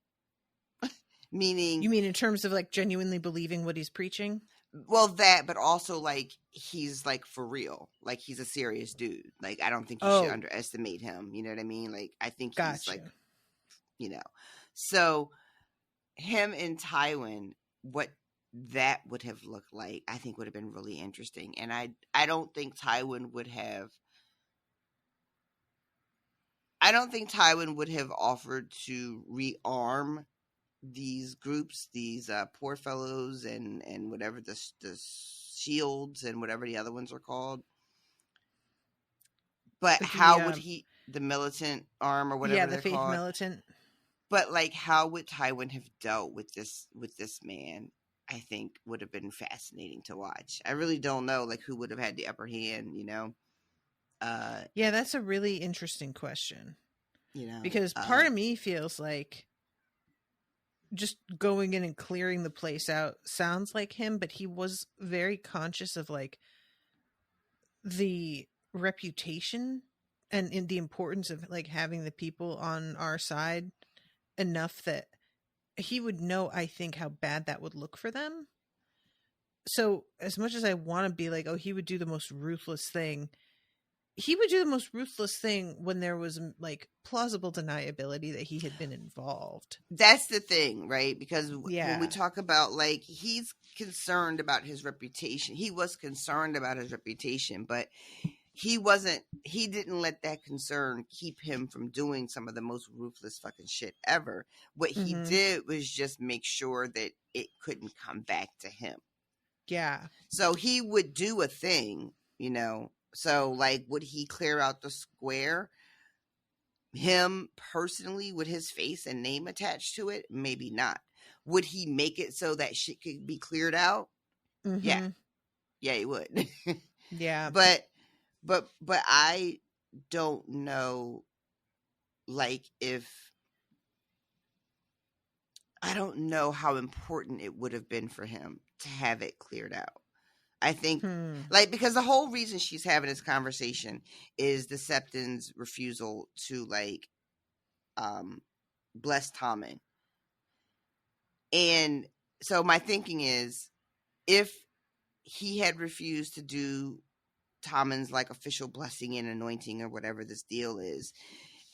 Meaning, you mean in terms of like genuinely believing what he's preaching? Well, that, but also like he's like for real, like he's a serious dude. Like I don't think you should underestimate him. You know what I mean? Like I think he's like, you know, so him and Tywin, what that would have looked like, I think would have been really interesting. And I don't think Tywin would have. I don't think Tywin would have offered to rearm these groups, these poor fellows and whatever the shields and whatever the other ones are called. But how would he, the militant arm or whatever they're called? Yeah, the faith-militant. But like, how would Tywin have dealt with this man? I think would have been fascinating to watch. I really don't know, like, who would have had the upper hand, you know? Yeah, that's a really interesting question. You know, because part of me feels like just going in and clearing the place out sounds like him, but he was very conscious of like the reputation and in the importance of like having the people on our side enough that he would know, I think, how bad that would look for them. So as much as I want to be like, oh, he would do the most ruthless thing, he would do the most ruthless thing when there was like plausible deniability that he had been involved. That's the thing, right? Because when we talk about like, he's concerned about his reputation. He was concerned about his reputation, but he didn't let that concern keep him from doing some of the most ruthless fucking shit ever. What he did was just make sure that it couldn't come back to him. Yeah. So he would do a thing, you know. So, like, would he clear out the square? Him personally, with his face and name attached to it? Maybe not. Would he make it so that shit could be cleared out? Yeah. Yeah, he would. Yeah. But I don't know, like, I don't know how important it would have been for him to have it cleared out. I think, like, because the whole reason she's having this conversation is the Septon's refusal to, like, bless Tommen. And so my thinking is, if he had refused to do Tommen's, like, official blessing and anointing or whatever this deal is,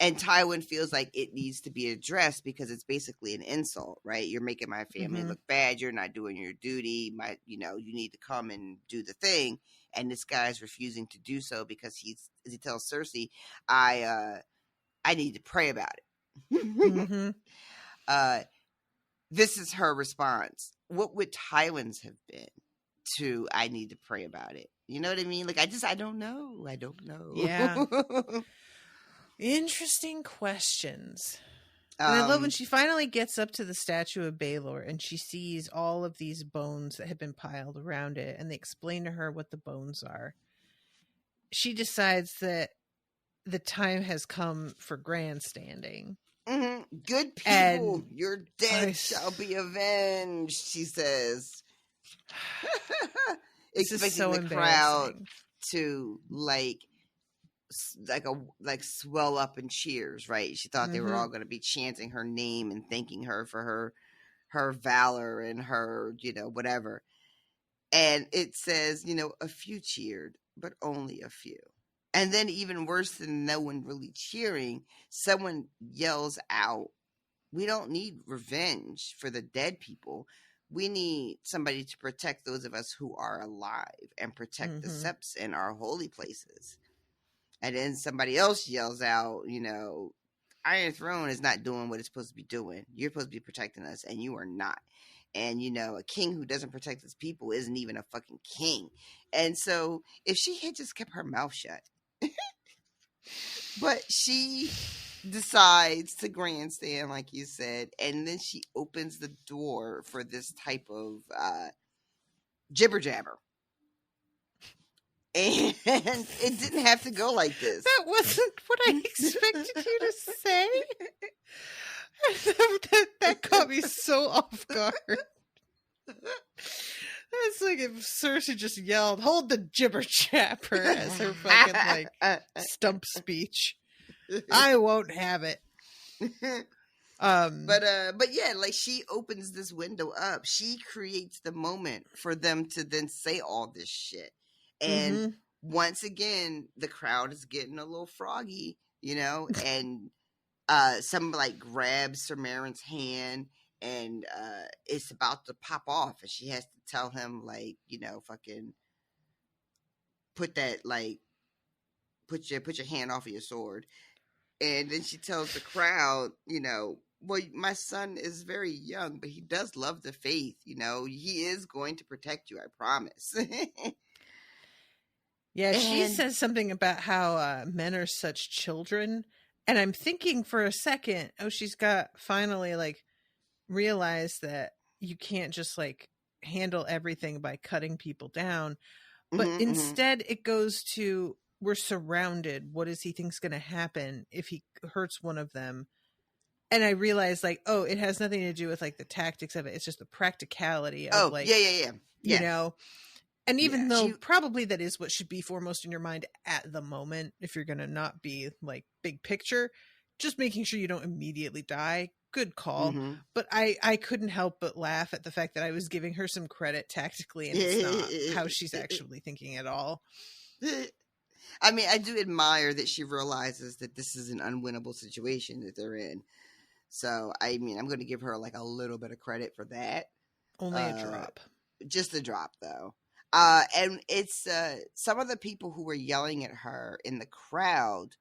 and Tywin feels like it needs to be addressed because it's basically an insult, right? You're making my family look bad. You're not doing your duty. You need to come and do the thing. And this guy's refusing to do so because he tells Cersei, I need to pray about it. This is her response. What would Tywin's have been to, I need to pray about it? You know what I mean? Like, I don't know. Yeah. Interesting questions. And I love when she finally gets up to the statue of Baelor and she sees all of these bones that have been piled around it, and they explain to her what the bones are. She decides that the time has come for grandstanding. Mm-hmm. Good people, And your dead shall be avenged, she says. Expecting so the crowd to swell up in cheers, right? She thought they were all going to be chanting her name and thanking her for her valor and her, whatever. And it says, a few cheered, but only a few. And then even worse than no one really cheering, someone yells out, "We don't need revenge for the dead people. We need somebody to protect those of us who are alive and protect the septs in our holy places." And then somebody else yells out, Iron Throne is not doing what it's supposed to be doing. You're supposed to be protecting us, and you are not. And, a king who doesn't protect his people isn't even a fucking king. And so if she had just kept her mouth shut, but she decides to grandstand, like you said, and then she opens the door for this type of jibber jabber. And it didn't have to go like this. That wasn't what I expected you to say. that caught me so off guard. It's like if Cersei just yelled, "Hold the jibber jabber," as her fucking stump speech. I won't have it. But yeah, she opens this window up. She creates the moment for them to then say all this shit. And once again, the crowd is getting a little froggy, and some grabs Sir Marin's hand, and it's about to pop off, and she has to tell him fucking put that put your hand off of your sword. And then she tells the crowd, well, my son is very young, but he does love the faith. He is going to protect you, I promise. Yeah, she says something about how men are such children. And I'm thinking for a second, she's got finally realized that you can't just handle everything by cutting people down. But instead it goes to, we're surrounded. What does he think's going to happen if he hurts one of them? And I realized it has nothing to do with the tactics of it. It's just the practicality of yeah. And even though probably that is what should be foremost in your mind at the moment, if you're going to not be big picture, just making sure you don't immediately die. Good call. But I couldn't help but laugh at the fact that I was giving her some credit tactically, and it's not how she's actually thinking at all. I mean, I do admire that she realizes that this is an unwinnable situation that they're in. So, I mean, I'm going to give her a little bit of credit for that. Only a drop. Just a drop, though. And it's some of the people who were yelling at her in the crowd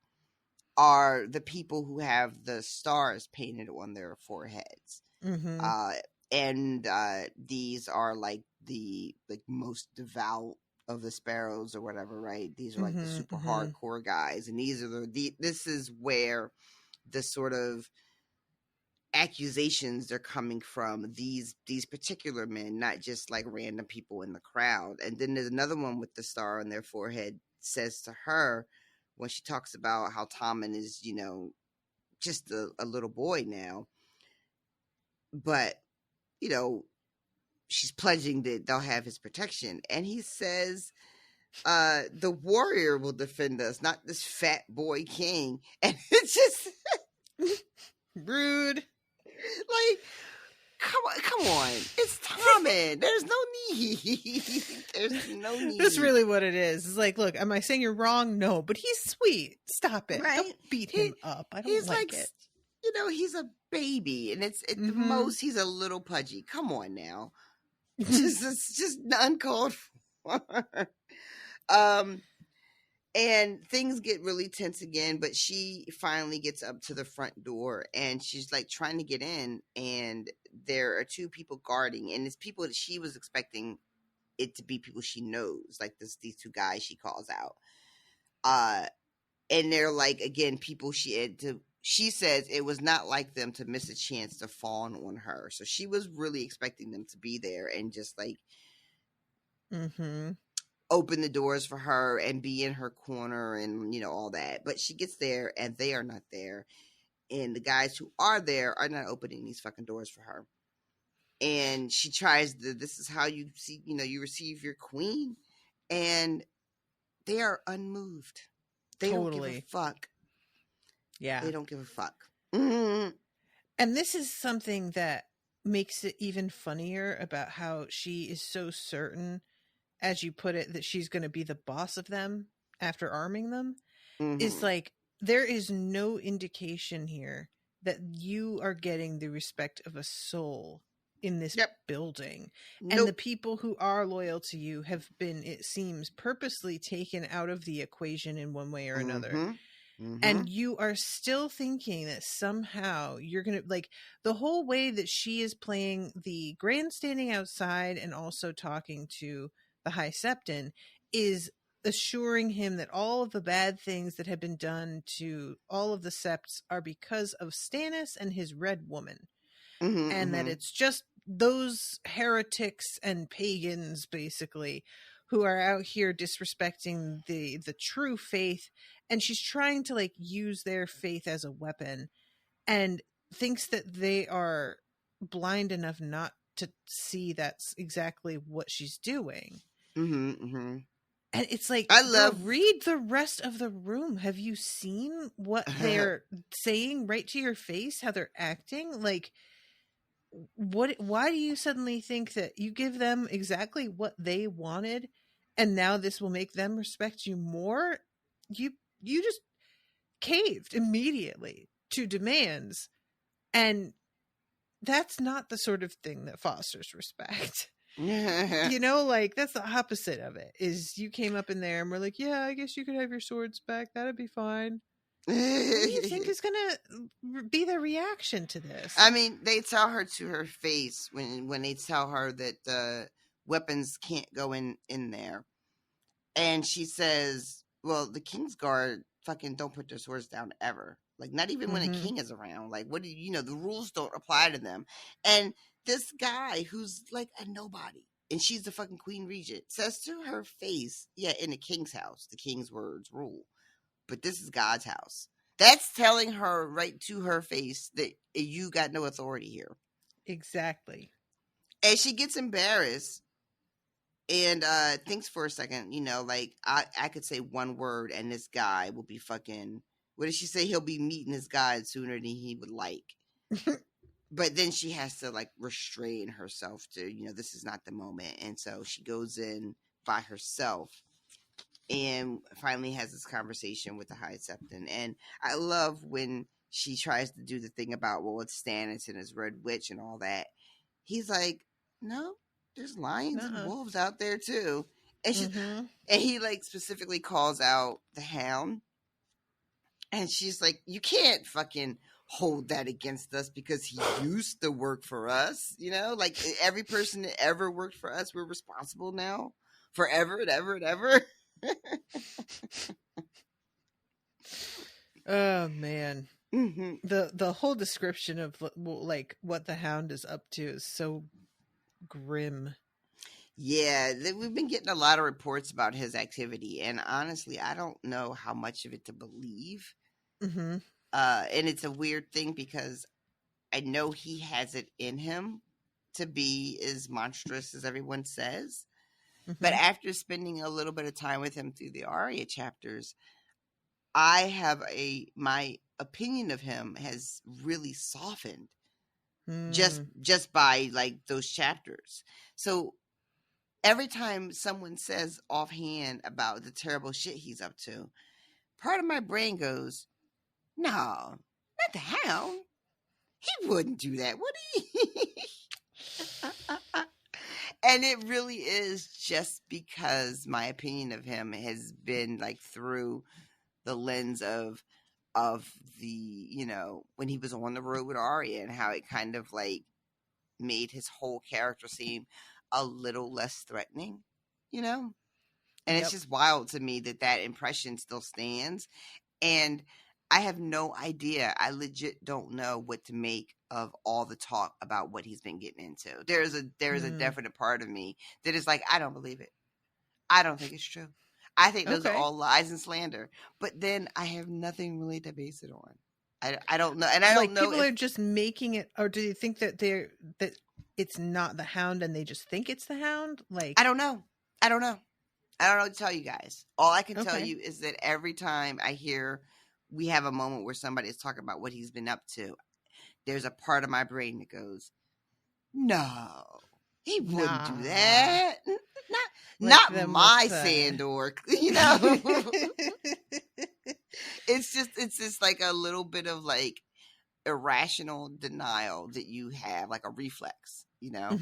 are the people who have the stars painted on their foreheads. And these are the most devout of the sparrows or whatever, right? These are the super hardcore guys, and these are this is where the sort of accusations are coming from, these particular men, not just random people in the crowd. And then there's another one with the star on their forehead says to her, when she talks about how Tommen is, just a little boy now, but she's pledging that they'll have his protection. And he says, the warrior will defend us, not this fat boy king. And it's just rude. Come on. It's Tommen. There's no need. There's no need. That's really what it is. It's look, am I saying you're wrong? No, but he's sweet. Stop it. Right? Don't beat him up. I don't like it. He's a baby, and it's at the most he's a little pudgy. Come on now. It's just uncalled for. And things get really tense again, but she finally gets up to the front door, and she's trying to get in, and there are two people guarding, and it's people that she was expecting it to be people she knows, these two guys she calls out. And they're again, people she had to she says it was not like them to miss a chance to fawn on her. So she was really expecting them to be there and just like open the doors for her and be in her corner and, you know, all that. But she gets there and they are not there. And the guys who are there are not opening these fucking doors for her. And she tries this is how you see, you know, you receive your queen. And they are unmoved. They don't give a fuck. Yeah. They don't give a fuck. Mm-hmm. And this is something that makes it even funnier about how she is so certain, as you put it, that she's going to be the boss of them after arming them. Is like, there is no indication here that you are getting the respect of a soul in this building. And the people who are loyal to you have been, it seems, purposely taken out of the equation in one way or another. And you are still thinking that somehow you're going to, like, the whole way that she is playing the grandstanding outside and also talking to the High Septon is assuring him that all of the bad things that have been done to all of the septs are because of Stannis and his Red Woman. And that it's just those heretics and pagans, basically, who are out here disrespecting the true faith. And she's trying to, like, use their faith as a weapon and thinks that they are blind enough not to see that's exactly what she's doing. And it's like, read the rest of the room. Have you seen what they're saying right to your face? How they're acting? Like, why do you suddenly think that you give them exactly what they wanted and now this will make them respect you more? You just caved immediately to demands, and that's not the sort of thing that fosters respect. You know, like, that's the opposite of it. Is you came up in there and we're like, yeah, I guess you could have your swords back, that'd be fine. What do you think is gonna be the reaction to this? I mean, they tell her to her face when they tell her that weapons can't go in there, and she says, well, the Kingsguard fucking don't put their swords down ever, like, not even when a king is around. Like, what do you know, the rules don't apply to them. And this guy who's like a nobody, and she's the fucking queen regent, says to her face, yeah, in the king's house, the king's words rule, but this is God's house. That's telling her right to her face that you got no authority here. Exactly. And she gets embarrassed and thinks for a second, you know, like, I could say one word and this guy will be fucking, what did she say? He'll be meeting his God sooner than he would like. But then she has to, like, restrain herself to, you know, this is not the moment. And so she goes in by herself and finally has this conversation with the High Septon. And I love when she tries to do the thing about, well, it's Stannis and his Red Witch and all that. He's like, no, there's lions and wolves out there too. And she, and he, like, specifically calls out the Hound. And she's like, you can't fucking hold that against us because he used to work for us. You know, like, every person that ever worked for us, we're responsible now forever and ever and ever. Oh man. The whole description of, like, what the Hound is up to is so grim. Yeah, we've been getting a lot of reports about his activity, and honestly, I don't know how much of it to believe. And it's a weird thing because I know he has it in him to be as monstrous as everyone says. But after spending a little bit of time with him through the Arya chapters, I have my opinion of him has really softened just by, like, those chapters. So every time someone says offhand about the terrible shit he's up to, part of my brain goes, no, not the Hound. He wouldn't do that, would he? And it really is just because my opinion of him has been, like, through the lens of the, you know, when he was on the road with Arya and how it kind of, like, made his whole character seem a little less threatening, you know? And it's just wild to me that impression still stands. And I have no idea. I legit don't know what to make of all the talk about what he's been getting into. There is a definite part of me that is like, I don't believe it. I don't think it's true. I think those are all lies and slander. But then I have nothing really to base it on. I don't know, and I don't know. People are just making it, or do you think that that it's not the Hound and they just think it's the Hound? Like, I don't know. I don't know what to tell you guys. All I can tell you is that every time I hear we have a moment where somebody is talking about what he's been up to, there's a part of my brain that goes, no, he wouldn't do that. Not my Sandor, you know. It's just like a little bit of like irrational denial that you have, like a reflex, you know.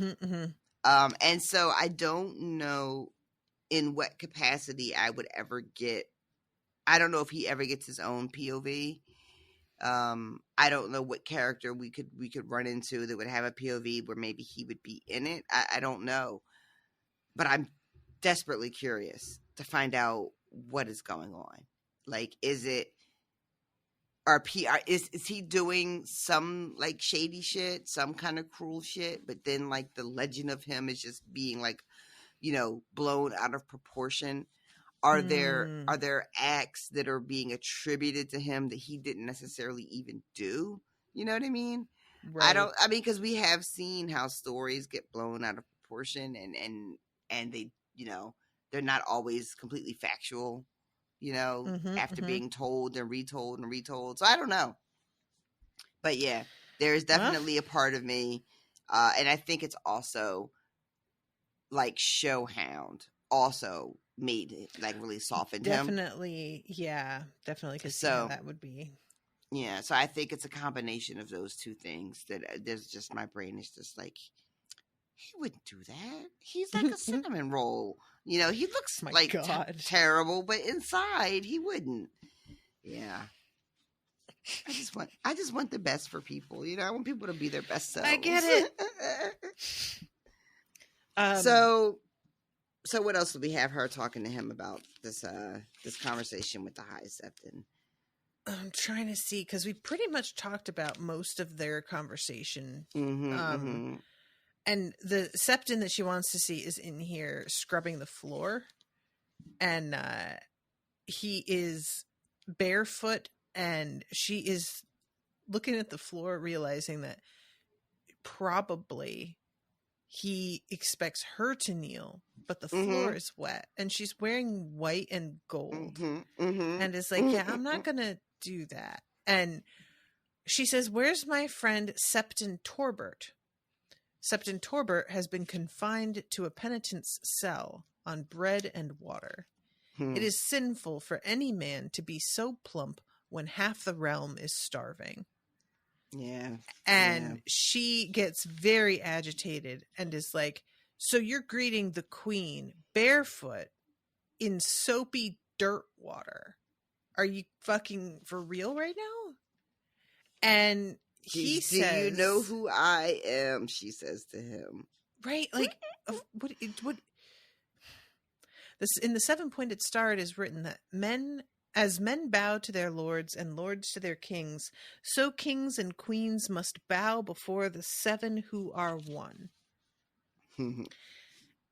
And so I don't know in what capacity I would ever get. I don't know if he ever gets his own POV. I don't know what character we could run into that would have a POV where maybe he would be in it. I don't know, but I'm desperately curious to find out what is going on. Like, is it our PR? Is he doing some like shady shit, some kind of cruel shit? But then like the legend of him is just being like, you know, blown out of proportion. Are there acts that are being attributed to him that he didn't necessarily even do? You know what I mean? Right. I mean, because we have seen how stories get blown out of proportion and they, you know, they're not always completely factual, you know, after being told and retold and retold. So I don't know. But yeah, there is definitely a part of me. And I think it's also like Showhound also made it like really softened him. Definitely. Because that would be. Yeah. So I think it's a combination of those two things that there's just, my brain is just like, he wouldn't do that. He's like a cinnamon roll. You know, he looks terrible, but inside he wouldn't. Yeah. I just want the best for people. You know, I want people to be their best selves. I get it. So what else do we have her talking to him about this conversation with the High Septon? I'm trying to see, because we pretty much talked about most of their conversation. And the Septon that she wants to see is in here scrubbing the floor. And he is barefoot, and she is looking at the floor, realizing that probably he expects her to kneel, but the floor is wet. And she's wearing white and gold. And is like, yeah, I'm not going to do that. And she says, where's my friend Septon Torbert? Septon Torbert has been confined to a penitent's cell on bread and water. It is sinful for any man to be so plump when half the realm is starving. Yeah. And she gets very agitated and is like, so you're greeting the queen barefoot in soapy dirt water. Are you fucking for real right now? And he says, do you know who I am? She says to him. Right? Like, what this in the 7-pointed star, it is written that as men bow to their lords and lords to their kings, so kings and queens must bow before the 7 who are one.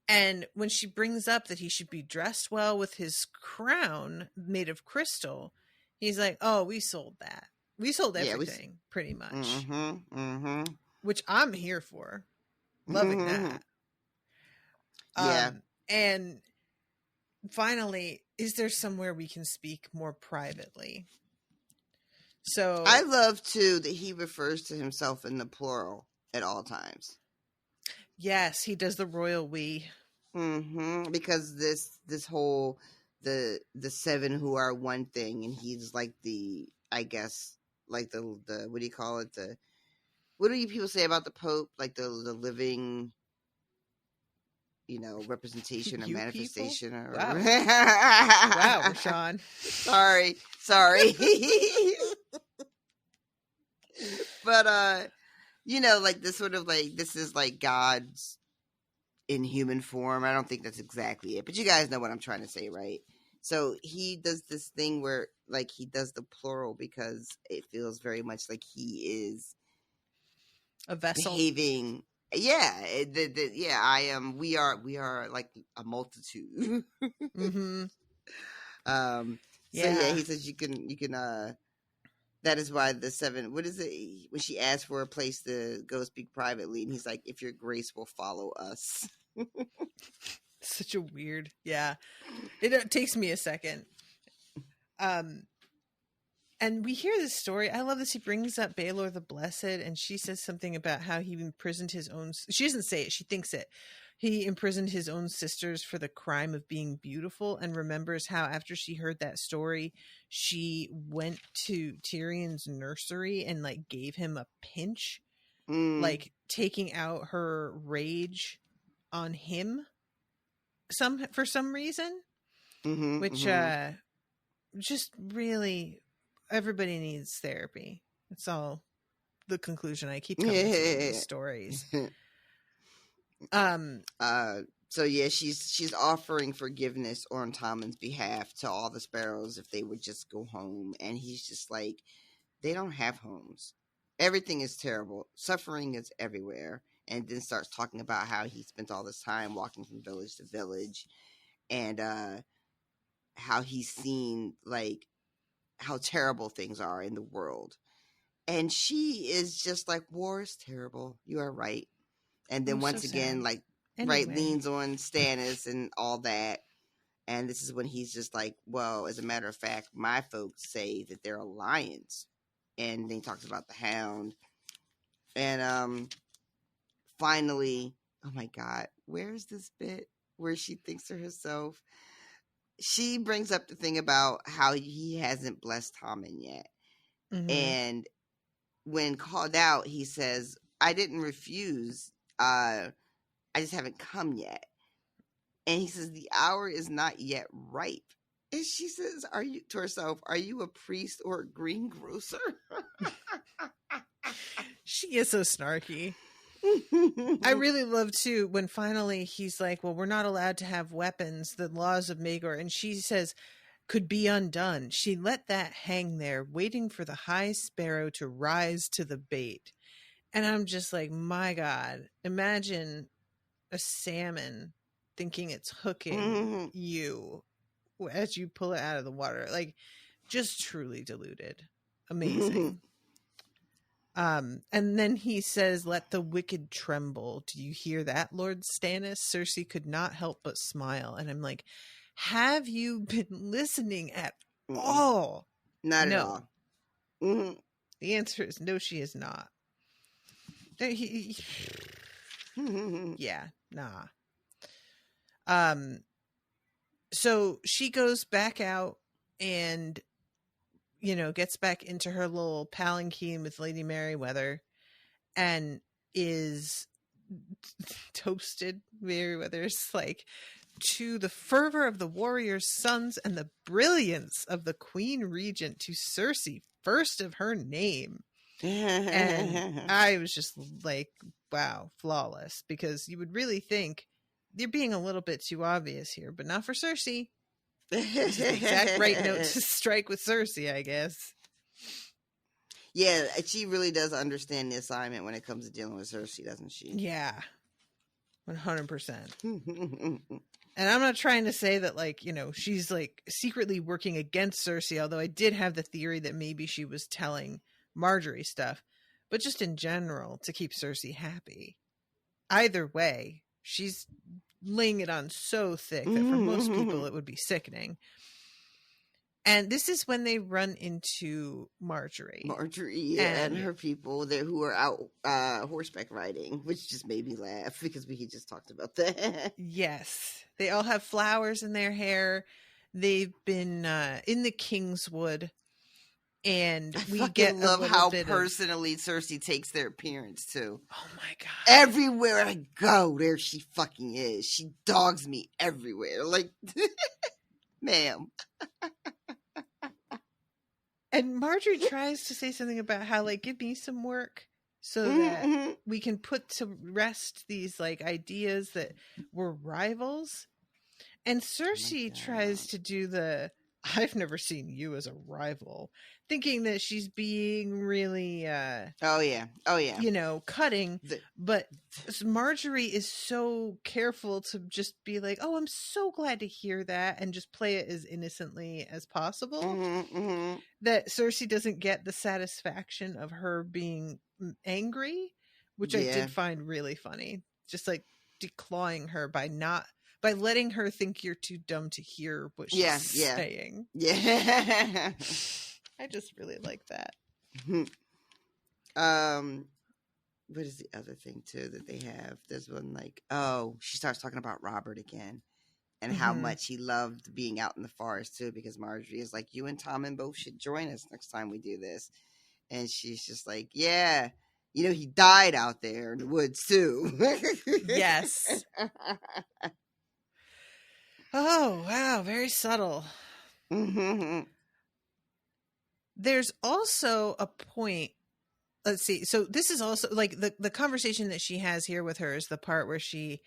And when she brings up that he should be dressed well with his crown made of crystal, he's like, oh, we sold that. We sold everything, pretty much. Which I'm here for. Loving that. Yeah. And finally, is there somewhere we can speak more privately? So I love too that he refers to himself in the plural at all times. Yes, he does the royal we. Because this whole the 7 who are one thing, and he's like the, I guess, like the what do you call it? What do you people say about the Pope? Like the living, you know, representation or manifestation. Or wow, wow, Rashawn. Sorry. But you know, like this sort of like, this is like God's in human form. I don't think that's exactly it, but you guys know what I'm trying to say, right? So he does this thing where, like, he does the plural because it feels very much like he is A vessel. behaving. Yeah, yeah. I am. We are like a multitude. Mm-hmm. So Yeah. he says you can. That is why the 7. What is it when she asks for a place to go speak privately, and he's like, "If your grace will follow us." Such a weird. Yeah. It takes me a second. And we hear this story. I love this. He brings up Baelor the Blessed, and she says something about how he imprisoned his own. She doesn't say it. She thinks it. He imprisoned his own sisters for the crime of being beautiful, and remembers how after she heard that story, she went to Tyrion's nursery and like gave him a pinch, like taking out her rage on him for some reason, which just really, everybody needs therapy. That's all the conclusion I keep coming to with these stories. So yeah, she's offering forgiveness on Tommen's behalf to all the sparrows if they would just go home, and he's just like, they don't have homes. Everything is terrible. Suffering is everywhere. And then starts talking about how he spent all this time walking from village to village, and how he's seen like how terrible things are in the world. And she is just like, war is terrible. You are right. And then once again, like, right, leans on Stannis and all that. And this is when he's just like, well, as a matter of fact, my folks say that they're lions. And then he talks about the hound. And finally, oh my God, where's this bit where she thinks to herself? She brings up the thing about how he hasn't blessed Tommen yet. Mm-hmm. And when called out, he says, I didn't refuse. I just haven't come yet. And he says, the hour is not yet ripe. And she says, to herself, are you a priest or a greengrocer? She is so snarky. I really love too when finally he's like, well, we're not allowed to have weapons, the laws of Magor, and she says could be undone. She let that hang there, waiting for the high sparrow to rise to the bait. And I'm just like, my God, imagine a salmon thinking it's hooking you as you pull it out of the water. Like, just truly deluded. Amazing. And then he says, let the wicked tremble. Do you hear that, Lord Stannis? Cersei could not help but smile. And I'm like, have you been listening at all? Not at all. The answer is no, she is not. Yeah, nah. So she goes back out and, you know, gets back into her little palanquin with Lady Merryweather and is toasted. Merryweather's like, to the fervor of the warriors' sons and the brilliance of the Queen Regent, to Cersei, first of her name. And I was just like, wow, flawless, because you would really think you're being a little bit too obvious here, but not for Cersei. This is the exact right note to strike with Cersei, I guess. Yeah, she really does understand the assignment when it comes to dealing with Cersei, doesn't she? Yeah, 100%. And I'm not trying to say that, like, you know, she's like secretly working against Cersei, although I did have the theory that maybe she was telling Marjorie stuff, but just in general to keep Cersei happy. Either way, she's laying it on so thick that for most people it would be sickening. And this is when they run into Marjorie. And her people there who are out horseback riding, which just made me laugh because we just talked about that. Yes. They all have flowers in their hair. They've been in the Kingswood. And we get love how personally Cersei takes their appearance too. Oh my God. Everywhere I go, there she fucking is. She dogs me everywhere. Like, ma'am. And Marjorie tries to say something about how, like, give me some work so that we can put to rest these, like, ideas that we're rivals. And Cersei tries to do the "I've never seen you as a rival," thinking that she's being really oh yeah, cutting, but Marjorie is so careful to just be like, "Oh, I'm so glad to hear that," and just play it as innocently as possible. That Cersei doesn't get the satisfaction of her being angry, which I did find really funny. Just like declawing her by letting her think you're too dumb to hear what she's saying. Yeah. I just really like that. What is the other thing too that they have? There's one like, she starts talking about Robert again and how much he loved being out in the forest too, because Marjorie is like, you and Tommen both should join us next time we do this. And she's just like, yeah, he died out there in the woods too. Yes. Oh, wow. Very subtle. There's also a point. Let's see. So this is also like the conversation that she has here with her is the part where she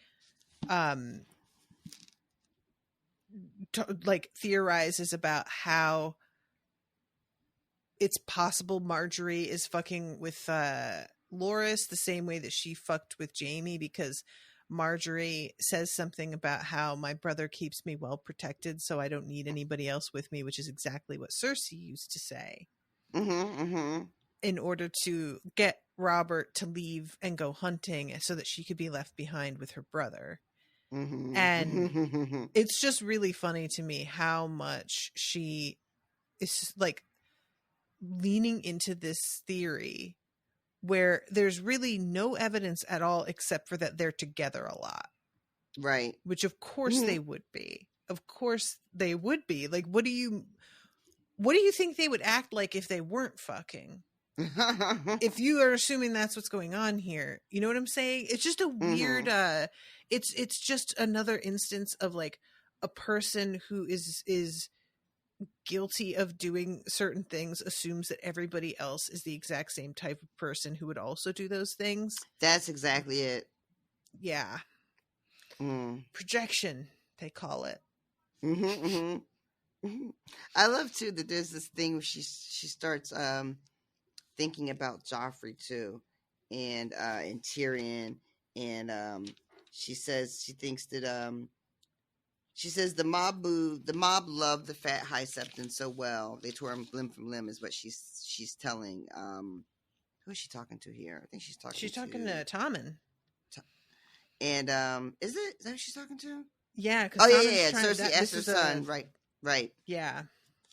theorizes about how it's possible Marjorie is fucking with Loras the same way that she fucked with Jaime, because Marjorie says something about how my brother keeps me well protected, so I don't need anybody else with me, which is exactly what Cersei used to say. In order to get Robert to leave and go hunting so that she could be left behind with her brother. And it's just really funny to me how much she is like leaning into this theory where there's really no evidence at all except for that they're together a lot. Right. Which of course they would be. Of course they would be. Like, what do you think they would act like if they weren't fucking? If you are assuming that's what's going on here, you know what I'm saying? It's just a weird, it's just another instance of like a person who is guilty of doing certain things assumes that everybody else is the exact same type of person who would also do those things. That's exactly it. Yeah. Projection, they call it. I love too that there's this thing where she starts thinking about Joffrey too, and Tyrion, and she says she thinks that she says the mob loved the fat High Septon so well they tore him limb from limb, is what she's telling. Who is she talking to here? I think she's talking to Tommen. And is that who she's talking to? Yeah. Yeah. Cersei asked her son. Right. Yeah.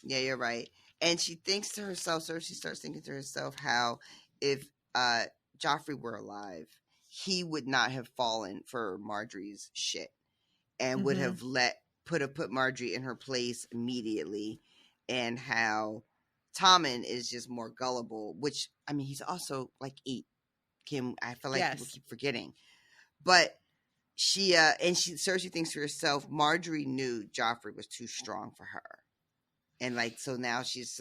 Yeah, you're right. And she thinks to herself, Cersei starts thinking to herself how if Joffrey were alive, he would not have fallen for Marjorie's shit and would have put Marjorie in her place immediately, and how Tommen is just more gullible, which, I mean, he's also like 8. Kim, I feel like people keep forgetting. But Cersei thinks to herself, Marjorie knew Joffrey was too strong for her. And like, so now she's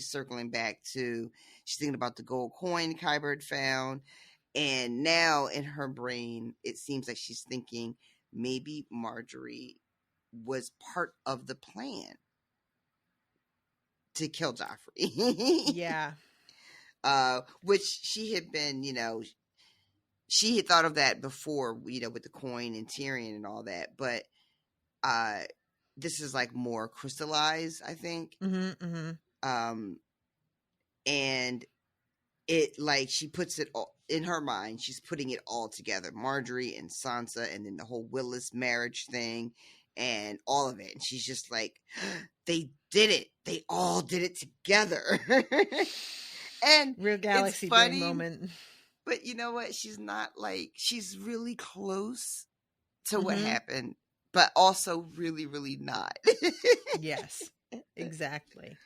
circling back to, she's thinking about the gold coin Qyburn found. And now in her brain, it seems like she's thinking maybe Marjorie was part of the plan to kill Joffrey. Yeah. Which she had been, she had thought of that before, with the coin and Tyrion and all that. But this is like more crystallized, I think. And it, like, she puts it all in her mind. She's putting it all together. Marjorie and Sansa, and then the whole Willis marriage thing and all of it. And she's just like, they did it. They all did it together. And real galaxy brain moment. But you know what? She's not like, she's really close to what happened, but also really, really not. Yes, exactly.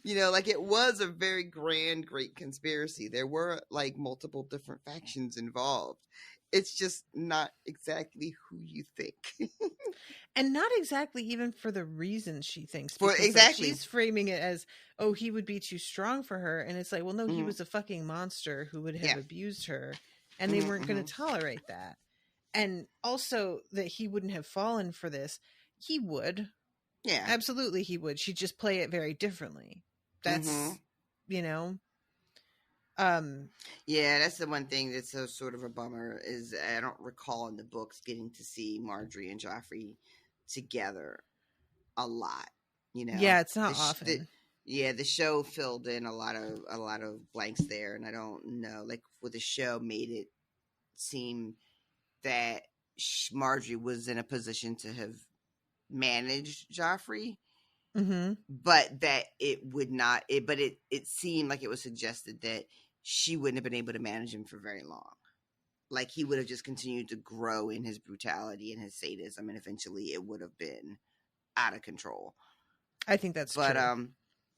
Like, it was a very grand, great conspiracy. There were like multiple different factions involved. It's just not exactly who you think. And not exactly even for the reasons she thinks. Exactly. Like, she's framing it as, oh, he would be too strong for her. And it's like, well, no, he was a fucking monster who would have abused her. And they weren't going to tolerate that. And also that he wouldn't have fallen for this. he would. Yeah. Absolutely he would. She'd just play it very differently. That's, you know. Yeah, that's the one thing that's so sort of a bummer is I don't recall in the books getting to see Marjorie and Joffrey together a lot. You know. Yeah, it's not often. The show filled in a lot of blanks there, and I don't know, like with the show made it seem that Marjorie was in a position to have managed Joffrey, but that it would not. It seemed like it was suggested that she wouldn't have been able to manage him for very long. Like he would have just continued to grow in his brutality and his sadism, and eventually it would have been out of control. I think that's true.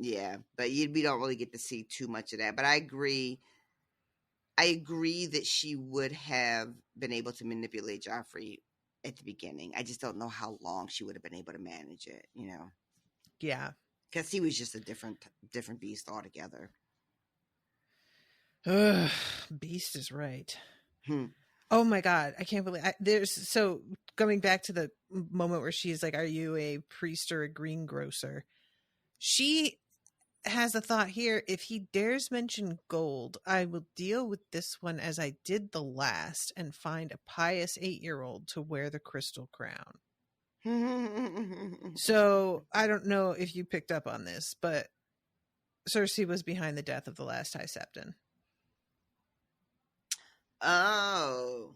Yeah, but we don't really get to see too much of that. But I agree that she would have been able to manipulate Joffrey at the beginning. I just don't know how long she would have been able to manage it, you know? Yeah. Because he was just a different beast altogether. Beast is right. Oh my God. I can't believe so going back to the moment where she's like, are you a priest or a greengrocer? She has a thought here. If he dares mention gold, I will deal with this one as I did the last and find a pious 8-year-old to wear the crystal crown. So I don't know if you picked up on this, but Cersei was behind the death of the last High Septon. Oh.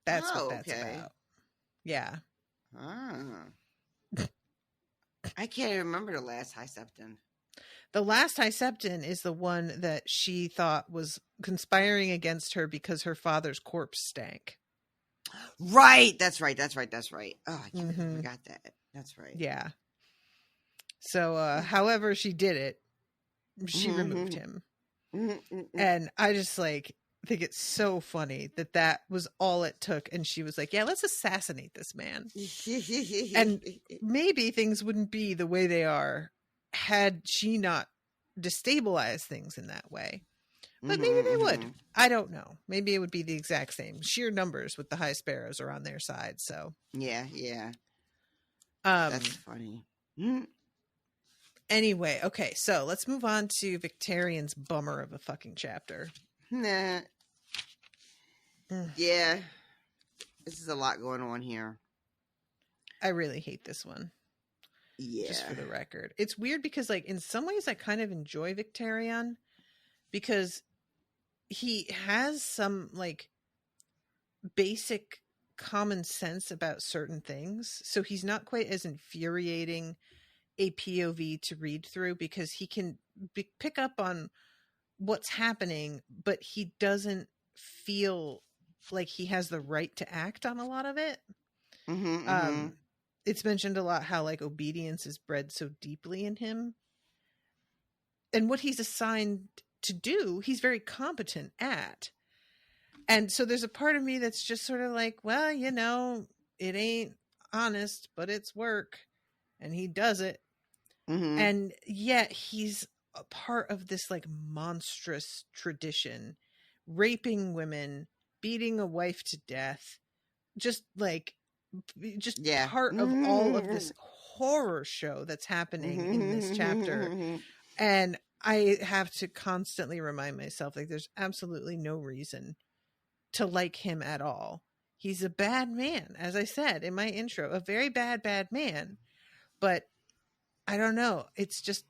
That's what that's about. Yeah. I can't remember the last High Septon. The last High Septon is the one that she thought was conspiring against her because her father's corpse stank. Right. That's right. Oh, I forgot that. That's right. Yeah. So, however she did it, she removed him. And I just think it's so funny that was all it took. And she was like, yeah, let's assassinate this man. And maybe things wouldn't be the way they are had she not destabilized things in that way. But maybe they would. I don't know. Maybe it would be the exact same. Sheer numbers with the High Sparrows are on their side. So yeah. That's funny. Anyway, okay, so let's move on to Victarion's bummer of a fucking chapter. Nah. Yeah. This is a lot going on here. I really hate this one. Yeah. Just for the record. It's weird because, in some ways I kind of enjoy Victarion because he has some, basic common sense about certain things. So he's not quite as infuriating a POV to read through because he can pick up on what's happening, but he doesn't feel like he has the right to act on a lot of it. It's mentioned a lot how obedience is bred so deeply in him, and what he's assigned to do, he's very competent at. And so there's a part of me that's just sort of well, it ain't honest, but it's work, and he does it. And yet he's a part of this monstrous tradition, raping women, beating a wife to death, just part of all of this horror show that's happening in this chapter. And I have to constantly remind myself there's absolutely no reason to like him at all. He's a bad man, as I said in my intro, a very bad man. But I don't know. It's just,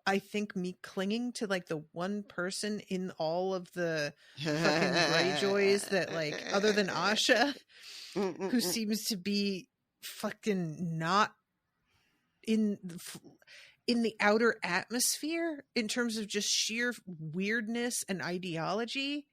I think me clinging to the one person in all of the fucking Greyjoys that other than Asha, who seems to be fucking not in the outer atmosphere in terms of just sheer weirdness and ideology.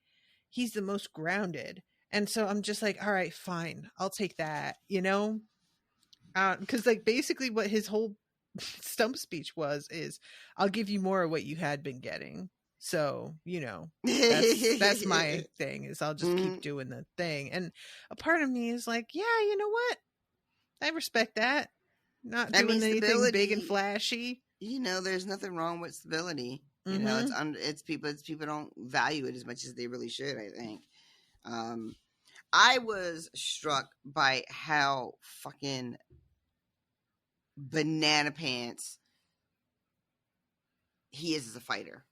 He's the most grounded. And so I'm just all right, fine. I'll take that, because basically what his whole stump speech is I'll give you more of what you had been getting. So, that's my thing is I'll just keep doing the thing. And a part of me is yeah, you know what? I respect that. Not doing anything big and flashy. There's nothing wrong with stability. It's people don't value it as much as they really should, I think. I was struck by how fucking banana pants he is as a fighter.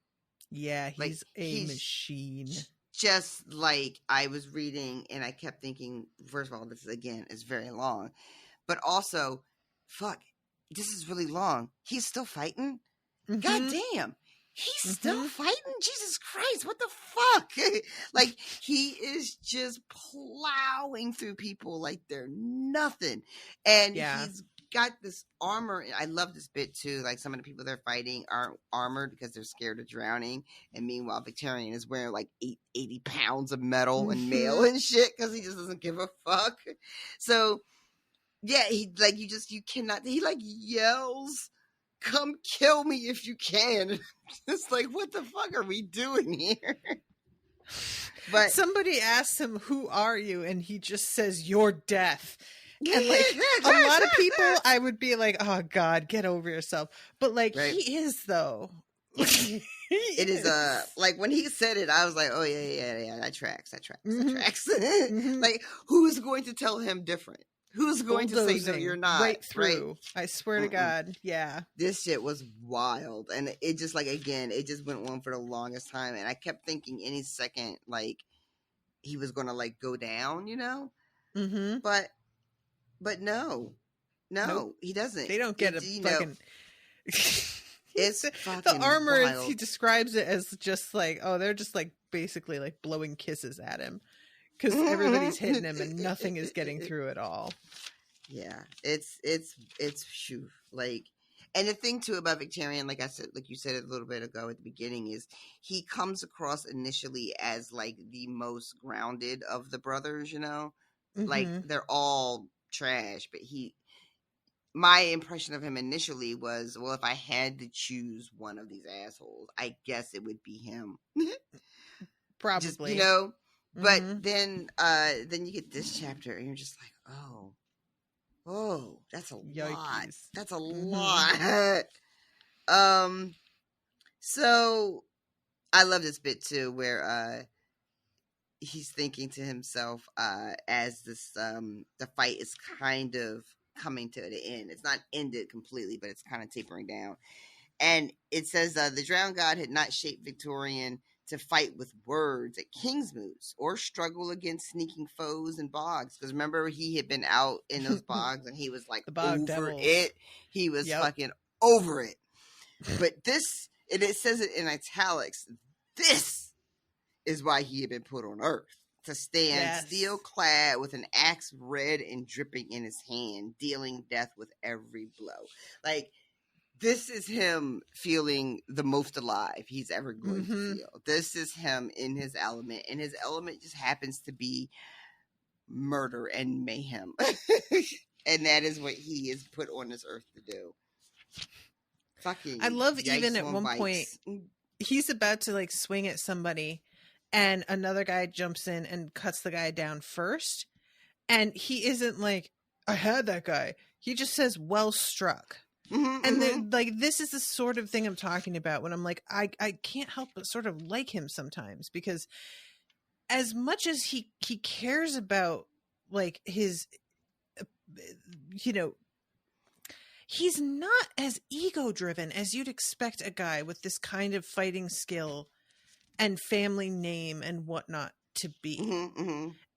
Yeah, Like, he's a he's machine. Just like I was reading and I kept thinking, first of all, this again is very long, but also, fuck, this is really long. He's still fighting? Mhm. God damn. He's still Mhm. fighting? Jesus Christ, what the fuck? Like, he is just plowing through people like they're nothing. And Yeah. he's got this armor. I love this bit too. Like, some of the people they're fighting aren't armored because they're scared of drowning. And meanwhile, Victarion is wearing like 80 pounds of metal and mail and shit because he just doesn't give a fuck. So, yeah, he, like, you cannot, he like yells, "Come kill me if you can." It's like, what the fuck are we doing here? But somebody asks him, "Who are you?" and he just says, "Your death." And like a lot of people, I would be like, "Oh God, get over yourself." But like, right. he is though. It is like when he said it, I was like, oh yeah, that tracks. Mhm. Like, who's going to tell him different? Who's going to say no, Bulldozing you're not? right through. I swear to God, yeah. This shit was wild, and it just, like, again, it just went on for the longest time, and I kept thinking any second, like, he was gonna, like, go down, you know? Mm-hmm. But no, Nope. he doesn't. They don't get a fucking. It's the fucking armor. wild. He describes it as just like, oh, they're just like basically like blowing kisses at him because everybody's hitting him and nothing is getting through at all. Yeah, it's shoo, like, and the thing too about Victarion, like I said, like you said a little bit ago at the beginning, is he comes across initially as like the most grounded of the brothers, you know, like they're all trash, but my impression of him initially was, well, if I had to choose one of these assholes, I guess it would be him. Probably, just, you know, but then you get this chapter and you're just like, oh, that's a lot. That's a lot. So I love this bit too, where he's thinking to himself, as this the fight is kind of coming to the end. It's not ended completely, but it's kind of tapering down. And it says the drowned god had not shaped Victarion to fight with words at Kingsmoot or struggle against sneaking foes and bogs. Because remember, he had been out in those bogs and he was like over devils. it. He was fucking over it. But this, and it says it in italics, this is why he had been put on Earth. To stand steel clad with an axe red and dripping in his hand, dealing death with every blow. Like, this is him feeling the most alive he's ever going to feel. This is him in his element, and his element just happens to be murder and mayhem. And that is what he is put on this earth to do. Fucking, I love even at one point, he's about to like swing at somebody, and another guy jumps in and cuts the guy down first. And he isn't like, I had that guy. He just says, well struck. And then, like, this is the sort of thing I'm talking about when I'm like, I can't help but sort of like him sometimes, because as much as he cares about like his, you know, he's not as ego driven as you'd expect a guy with this kind of fighting skill and family name and whatnot to be.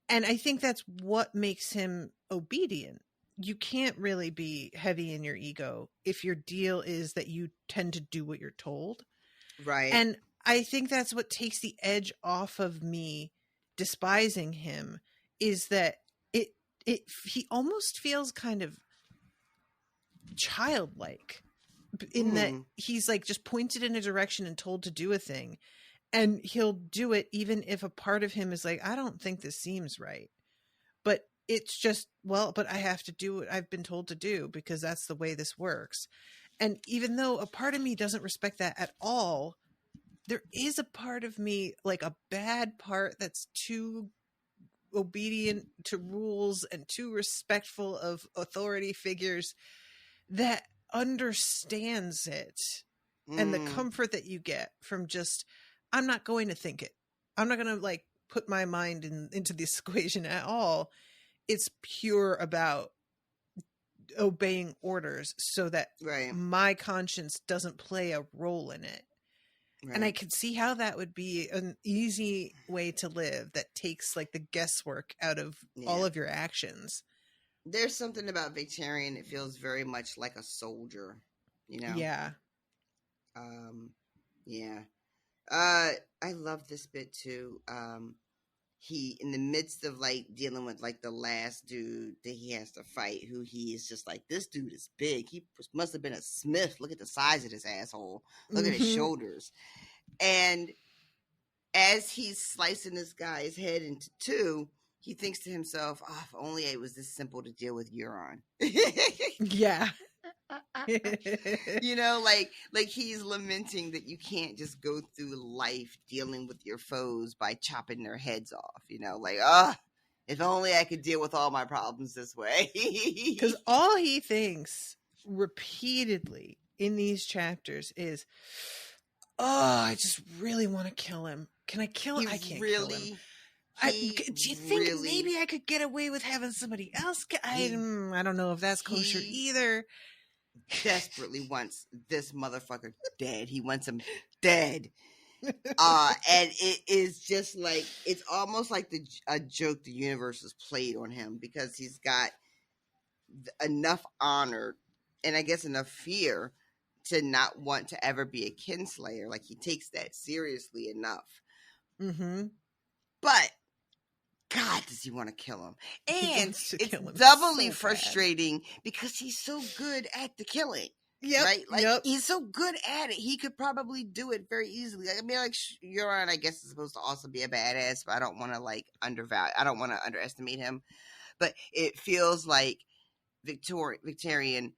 And I think that's what makes him obedient. You can't really be heavy in your ego if your deal is that you tend to do what you're told. Right. And I think that's what takes the edge off of me despising him, is that he almost feels kind of childlike in that he's like just pointed in a direction and told to do a thing, and he'll do it even if a part of him is like, I don't think this seems right. But it's just, well, but I have to do what I've been told to do because that's the way this works. And even though a part of me doesn't respect that at all, there is a part of me, like a bad part, that's too obedient to rules and too respectful of authority figures, that understands it and the comfort that you get from just, I'm not going to think it. I'm not going to like put my mind into this equation at all. It's pure about obeying orders so that Right. my conscience doesn't play a role in it. Right. And I could see how that would be an easy way to live that takes like the guesswork out of all of your actions. There's something about Victarion that feels very much like a soldier, you know? Yeah. Yeah. I love this bit too. He, in the midst of like dealing with like the last dude that he has to fight, who he is just like, this dude is big. He must have been a smith. Look at the size of this asshole. Look at his shoulders. And as he's slicing this guy's head into two, he thinks to himself, oh, if only it was this simple to deal with Euron. Yeah. You know, like he's lamenting that you can't just go through life dealing with your foes by chopping their heads off, you know, like, if only I could deal with all my problems this way. Because all he thinks repeatedly in these chapters is, I just really want to kill him. Can I kill him? I can't kill him. Do you think maybe I could get away with having somebody else? I don't know if that's kosher either. Desperately wants this motherfucker dead. He wants him dead. And it is just like, it's almost like a joke the universe has played on him, because he's got enough honor and I guess enough fear to not want to ever be a kinslayer. Like, he takes that seriously enough. Mm-hmm. But God, does he want to kill him? And it's him doubly so frustrating because he's so good at the killing. Yep. Right? Like, he's so good at it. He could probably do it very easily. Like, I mean, like, Euron, I guess, is supposed to also be a badass, but I don't want to, like, I don't want to underestimate him. But it feels like Victarion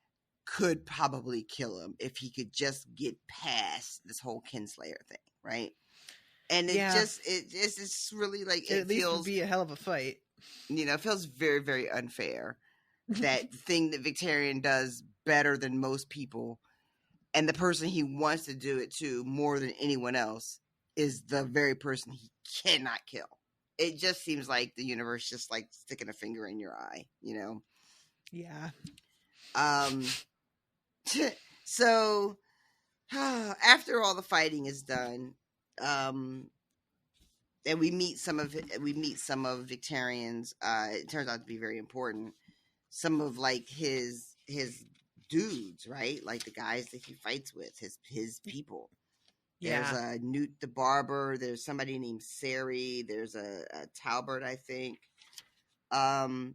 could probably kill him if he could just get past this whole kinslayer thing, right? And it's really like, it feels, would be a hell of a fight. You know, it feels very, very unfair. That thing that Victarion does better than most people, and the person he wants to do it to more than anyone else is the very person he cannot kill. It just seems like the universe just like sticking a finger in your eye, you know? Yeah. So after all the fighting is done, and we meet some of Victarion's, it turns out to be very important, some of like his dudes, right? Like the guys that he fights with, his people. Yeah. There's Newt the barber, there's somebody named Cersei, there's a Talbot, I think. And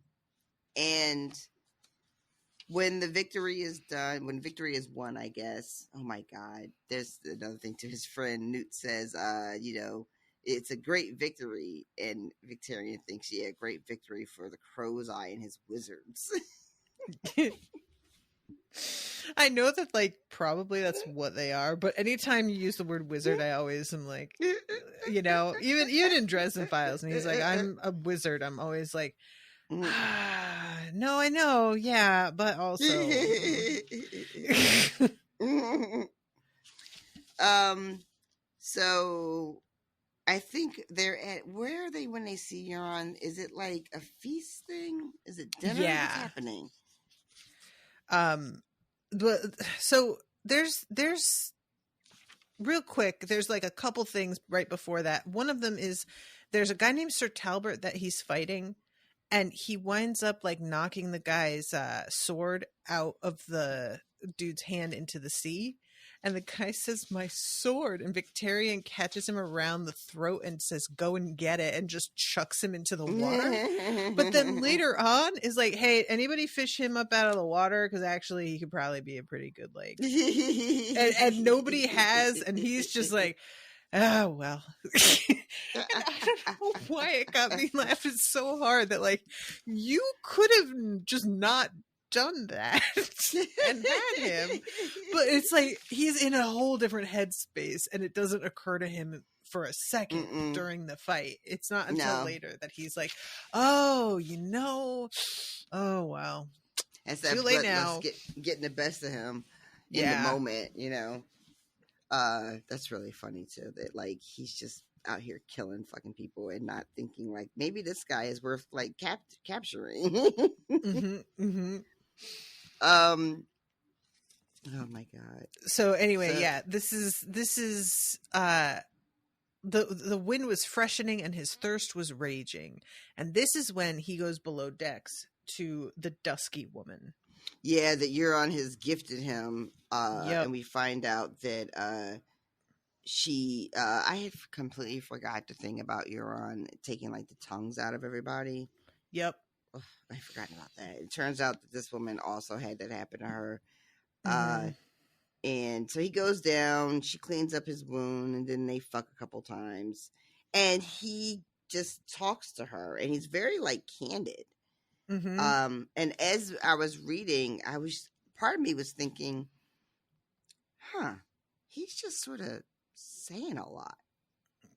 when the victory is done, when victory is won, I guess, oh my God, there's another thing to his friend. Newt says, you know, it's a great victory. And Victarion thinks, yeah, great victory for the Crow's Eye and his wizards. I know that, like, probably that's what they are, but anytime you use the word wizard, I always am like, you know, even in Dresden Files, and he's like, I'm a wizard, I'm always like, no, I know, yeah, but also. So I think they're at, where are they when they see Euron? Is it like a feast thing? Is it dinner? Yeah. What's happening? But so there's real quick, there's like a couple things right before that. One of them is there's a guy named Sir Talbot that he's fighting, and he winds up like knocking the guy's sword out of the dude's hand into the sea. And the guy says, my sword. And Victarion catches him around the throat and says, go and get it, and just chucks him into the water. But then later on is like, hey, anybody fish him up out of the water? Because actually he could probably be a pretty good, like, and nobody has. And he's just like, oh, well. And I don't know why it got me laughing so hard that, like, you could have just not done that and had him, but it's like he's in a whole different headspace, and it doesn't occur to him for a second during the fight. It's not until later that he's like, oh, you know, oh wow, it's that too late now, getting the best of him in the moment, you know. That's really funny too, that like he's just out here killing fucking people and not thinking like maybe this guy is worth like capturing. Oh my god. So anyway, yeah, this is the wind was freshening and his thirst was raging, and this is when he goes below decks to the dusky woman. Yeah, that Euron has gifted him, Yep. and we find out that she I had completely forgot the thing about Euron taking like the tongues out of everybody. Yep. Ugh, I'd forgotten about that. It turns out that this woman also had that happen to her. Mhm. And so he goes down, she cleans up his wound, and then they fuck a couple times. And he just talks to her, and he's very like candid. Mhm. And as I was reading, part of me was thinking, he's just sort of saying a lot.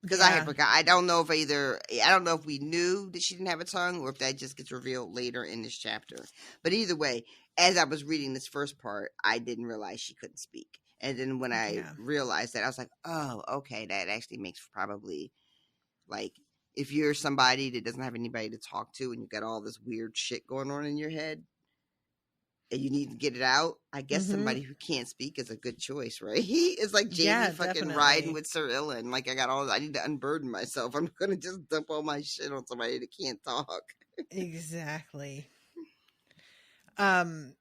Because I had forgot. I don't know if we knew that she didn't have a tongue or if that just gets revealed later in this chapter. But either way, as I was reading this first part, I didn't realize she couldn't speak. And then when I realized that, I was like, oh, okay, that actually makes probably, like, if you're somebody that doesn't have anybody to talk to and you got all this weird shit going on in your head and you need to get it out, I guess somebody who can't speak is a good choice, right? It's like Jamie fucking riding with Sir Ilan. Like, I need to unburden myself. I'm going to just dump all my shit on somebody that can't talk. Exactly. And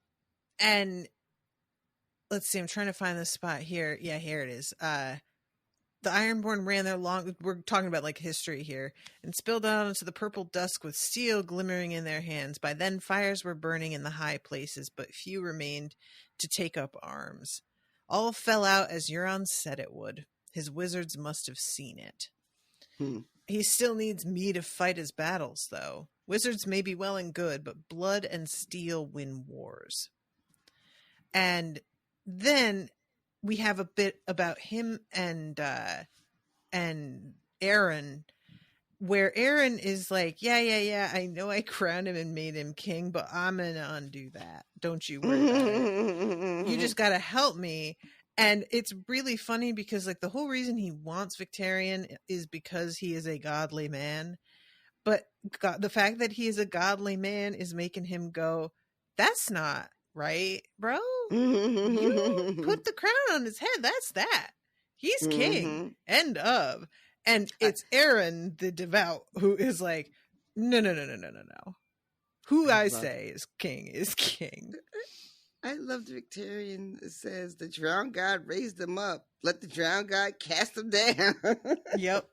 let's see, I'm trying to find the spot here. Yeah, here it is. The Ironborn ran their we're talking about like history here, and spilled out into the purple dusk with steel glimmering in their hands. By then fires were burning in the high places, but few remained to take up arms. All fell out as Euron said it would. His wizards must have seen it. He still needs me to fight his battles, though. Wizards may be well and good, but blood and steel win wars. And then we have a bit about him and Aaron, where Aaron is like, yeah, I know I crowned him and made him king, but I'm gonna undo that. Don't you worry about it. You just gotta help me. And it's really funny because like the whole reason he wants Victarion is because he is a godly man. But the fact that he is a godly man is making him go, that's not right, bro. You put the crown on his head. That's that. He's king. End of. And it's Aaron the devout who is like, no. Who I say is king. I love the Victarion that says the drowned god raised him up. Let the drowned god cast him down. Yep.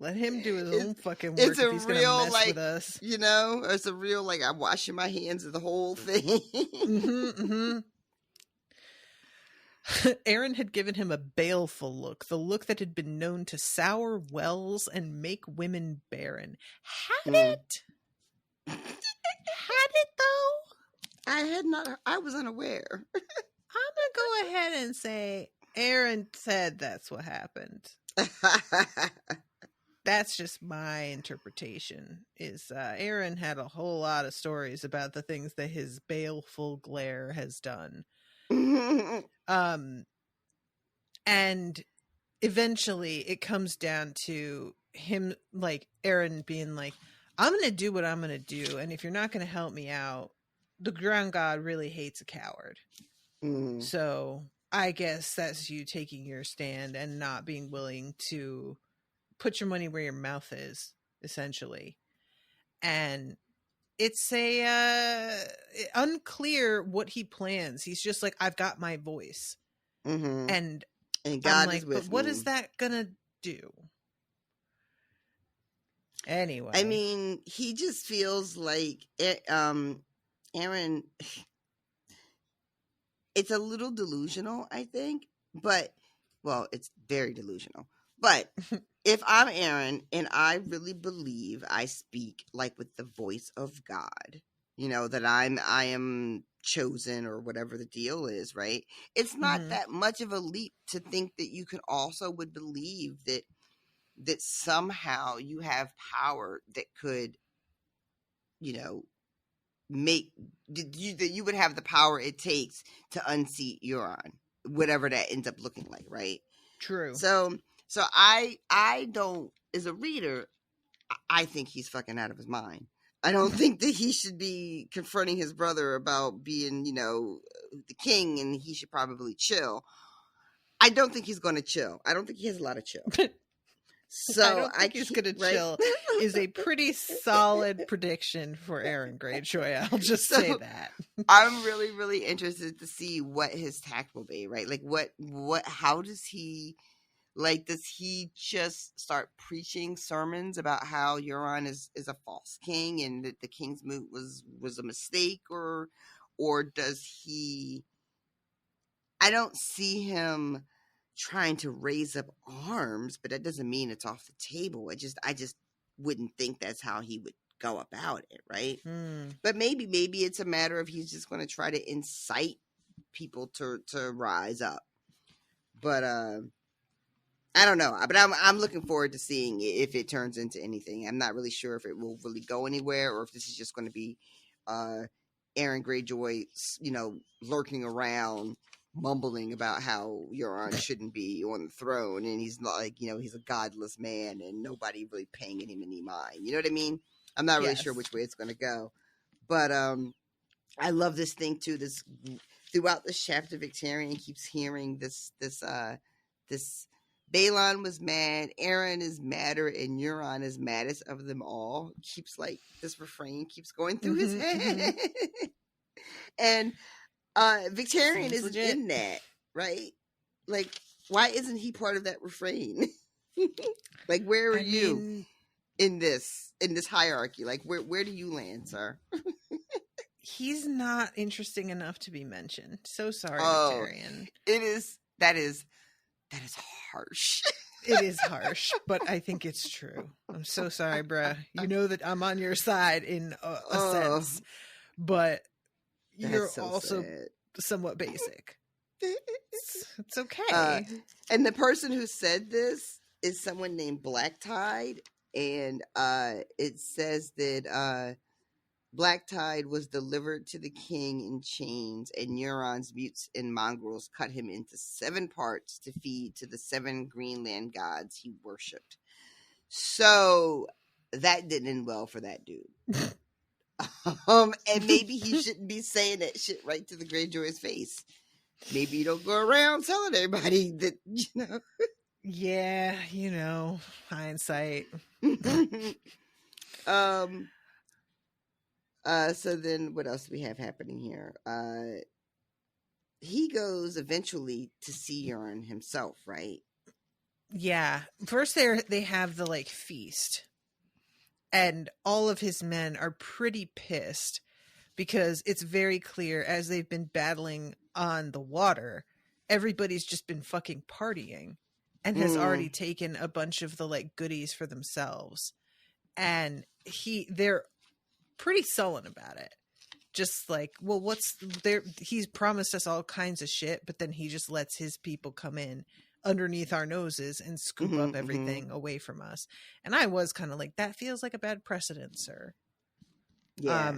Let him do his own fucking work if he's going to mess with us. You know, it's a real, like, I'm washing my hands of the whole thing. Aaron had given him a baleful look, the look that had been known to sour wells and make women barren. Had it? Had it, though? I was unaware. I'm going to go ahead and say Aaron said that's what happened. That's just my interpretation. Is Aaron had a whole lot of stories about the things that his baleful glare has done. And eventually it comes down to him, like Aaron being like, I'm going to do what I'm going to do. And if you're not going to help me out, the ground god really hates a coward. So I guess that's you taking your stand and not being willing to put your money where your mouth is, essentially. And it's unclear what he plans. He's just like, I've got my voice. And God I'm like, is with but what me. is that gonna do? Anyway. I mean, he just feels like Aaron, it's a little delusional, I think, but, well, it's very delusional. But if I'm Aaron and I really believe I speak like with the voice of God, you know, that I am chosen or whatever the deal is, right? It's not that much of a leap to think that you can also would believe that somehow you have power that could, you know, that you would have the power it takes to unseat Euron, whatever that ends up looking like, right? True. So I don't, as a reader, I think he's fucking out of his mind. I don't think that he should be confronting his brother about being, the king, and he should probably chill. I don't think he's going to chill. I don't think he has a lot of chill. So I don't think he's going to chill is a pretty solid prediction for Aaron Greyjoy. I'll just say that. I'm really, really interested to see what his tact will be, right? Like how does he, does he just start preaching sermons about how Euron is a false king and that the king's move was a mistake, or does he, I don't see him trying to raise up arms, but that doesn't mean it's off the table. I just wouldn't think that's how he would go about it, right? But maybe it's a matter of he's just going to try to incite people to rise up. But I don't know. But I'm looking forward to seeing if it turns into anything. I'm not really sure if it will really go anywhere, or if this is just going to be Aaron Greyjoy, lurking around, mumbling about how Euron shouldn't be on the throne, and he's not he's a godless man and nobody really paying him any mind. You know what I mean? I'm not really sure which way it's going to go, but I love this thing too. This throughout this chapter, Victarion keeps hearing this Balon was mad, Aaron is madder, and Euron is maddest of them all. Keeps this refrain keeps going through his head, and Victarion isn't in that, right? Why isn't he part of that refrain? Where are you in this hierarchy? Where do you land, sir? He's not interesting enough to be mentioned. So sorry, Victarion. That is harsh. It is harsh, but I think it's true. I'm so sorry, bruh. You know that I'm on your side in a sense, but you're so also sad. Somewhat basic. It's okay. And the person who said this is someone named Black Tide, and it says that Black Tide was delivered to the king in chains, and Euron's mutes and mongrels cut him into 7 parts to feed to the 7 Greenland gods he worshipped. So that didn't end well for that dude. And maybe he shouldn't be saying that shit right to the Greyjoy's face. Maybe you don't go around telling everybody that, Yeah, hindsight. So then what else do we have happening here? He goes eventually to see Euron himself, right? Yeah. First they have the feast. And all of his men are pretty pissed because it's very clear as they've been battling on the water, everybody's just been fucking partying and has already taken a bunch of the goodies for themselves. And they're pretty sullen about it. Just well, what's there? He's promised us all kinds of shit, but then he just lets his people come in underneath our noses and scoop up everything away from us. And I was kind of that feels like a bad precedent, sir. Yeah.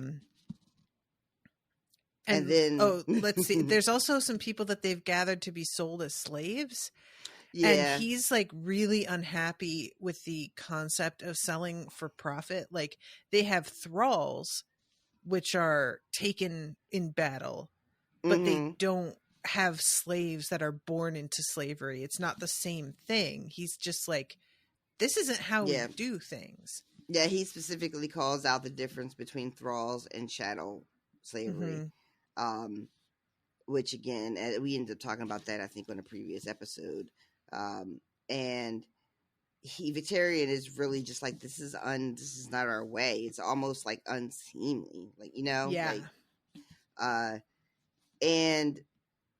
And then let's see. There's also some people that they've gathered to be sold as slaves. Yeah. And he's really unhappy with the concept of selling for profit. They have thralls, which are taken in battle, but they don't have slaves that are born into slavery. It's not the same thing. He's just this isn't how we do things. Yeah, he specifically calls out the difference between thralls and chattel slavery. Which again, we ended up talking about that, I think, on a previous episode. And Victarion is really just this is not our way. It's almost unseemly, Yeah.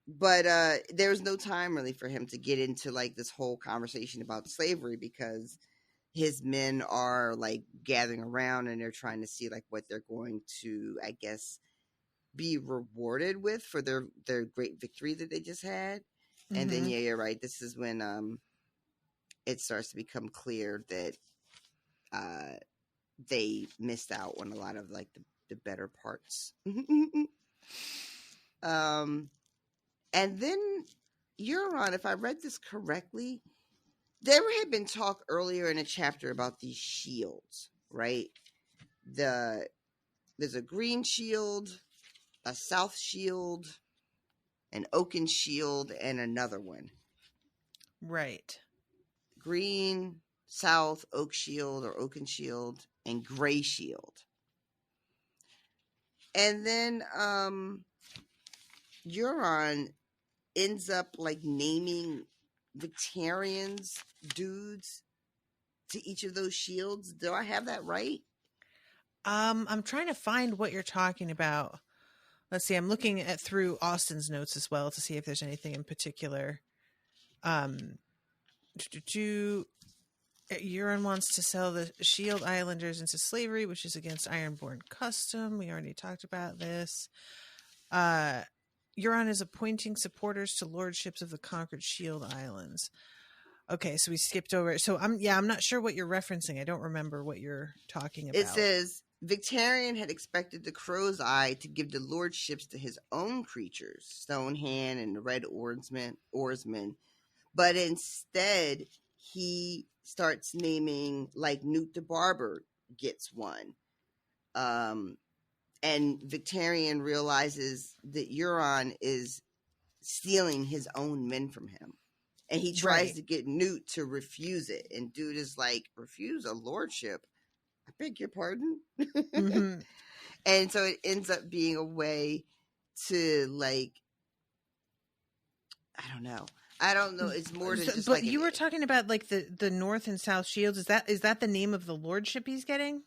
But there was no time really for him to get into this whole conversation about slavery, because his men are gathering around and they're trying to see what they're going to, I guess, be rewarded with for their great victory that they just had. And then you're right, this is when it starts to become clear that they missed out on a lot of the better parts. And then Euron, if I read this correctly, there had been talk earlier in a chapter about these shields, right? there's a green shield, a south shield, an oaken shield, and another one. Right. Green, south, oak shield or oaken shield, and gray shield. And then Euron ends up like naming Victarion's dudes to each of those shields. Do I have that right? I'm trying to find what you're talking about. Let's see. I'm looking through Austin's notes as well to see if there's anything in particular. Euron wants to sell the Shield Islanders into slavery, which is against Ironborn custom. We already talked about this. Euron is appointing supporters to lordships of the conquered Shield Islands. Okay, so we skipped over. So I'm not sure what you're referencing. I don't remember what you're talking about. It says Victarion had expected the Crow's Eye to give the lordships to his own creatures, Stonehand and the Red Oarsmen, but instead he starts naming, like, Newt the Barber gets one. And Victarion realizes that Euron is stealing his own men from him. And he tries to get Newt to refuse it. And dude is like, refuse a lordship? I beg your pardon? Mm-hmm. And so it ends up being a way to, like, I don't know. It's more than just but you were talking about like the North and South Shields. Is that the name of the lordship he's getting?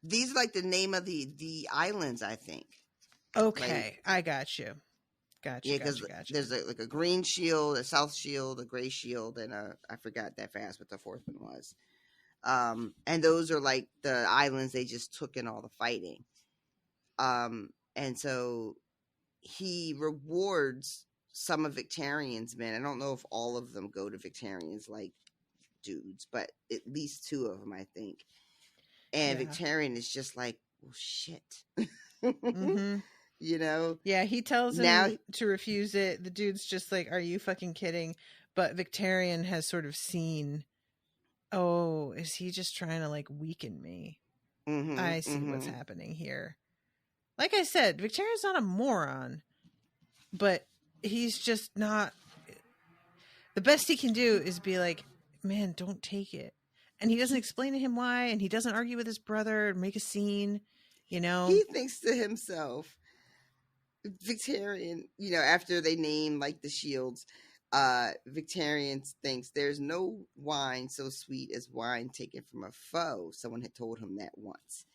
These are like the name of the islands, I think. Okay, like, I got you. Gotcha. Yeah, because there's like a green shield, a south shield, a gray shield, and I forgot that fast what the fourth one was. And those are like the islands they just took in all the fighting. And so he rewards some of Victarion's men. I don't know if all of them go to Victarion's like dudes, but at least two of them, I think. And Victarion is just like, well, shit. Mm-hmm. You know? Yeah, he tells him to refuse it. The dude's just like, are you fucking kidding? But Victarion has sort of seen, oh, is he just trying to like weaken me? Mm-hmm, I see what's happening here. Like I said, Victarion's not a moron, but he's just not. The best he can do is be like, man, don't take it. And he doesn't explain to him why, and he doesn't argue with his brother and make a scene, you know? He thinks to himself, Victarion, you know, after they name like the shields, Victarion thinks there's no wine so sweet as wine taken from a foe. Someone had told him that once.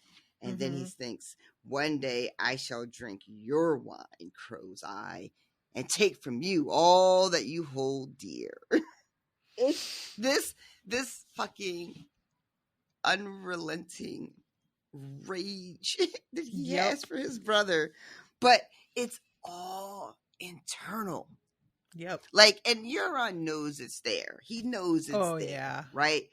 And then he thinks, one day I shall drink your wine, Crow's Eye, and take from you all that you hold dear. This fucking unrelenting rage that he has for his brother, but it's all internal. Yep. Like, and Euron knows it's there. He knows it's there. Yeah. Right?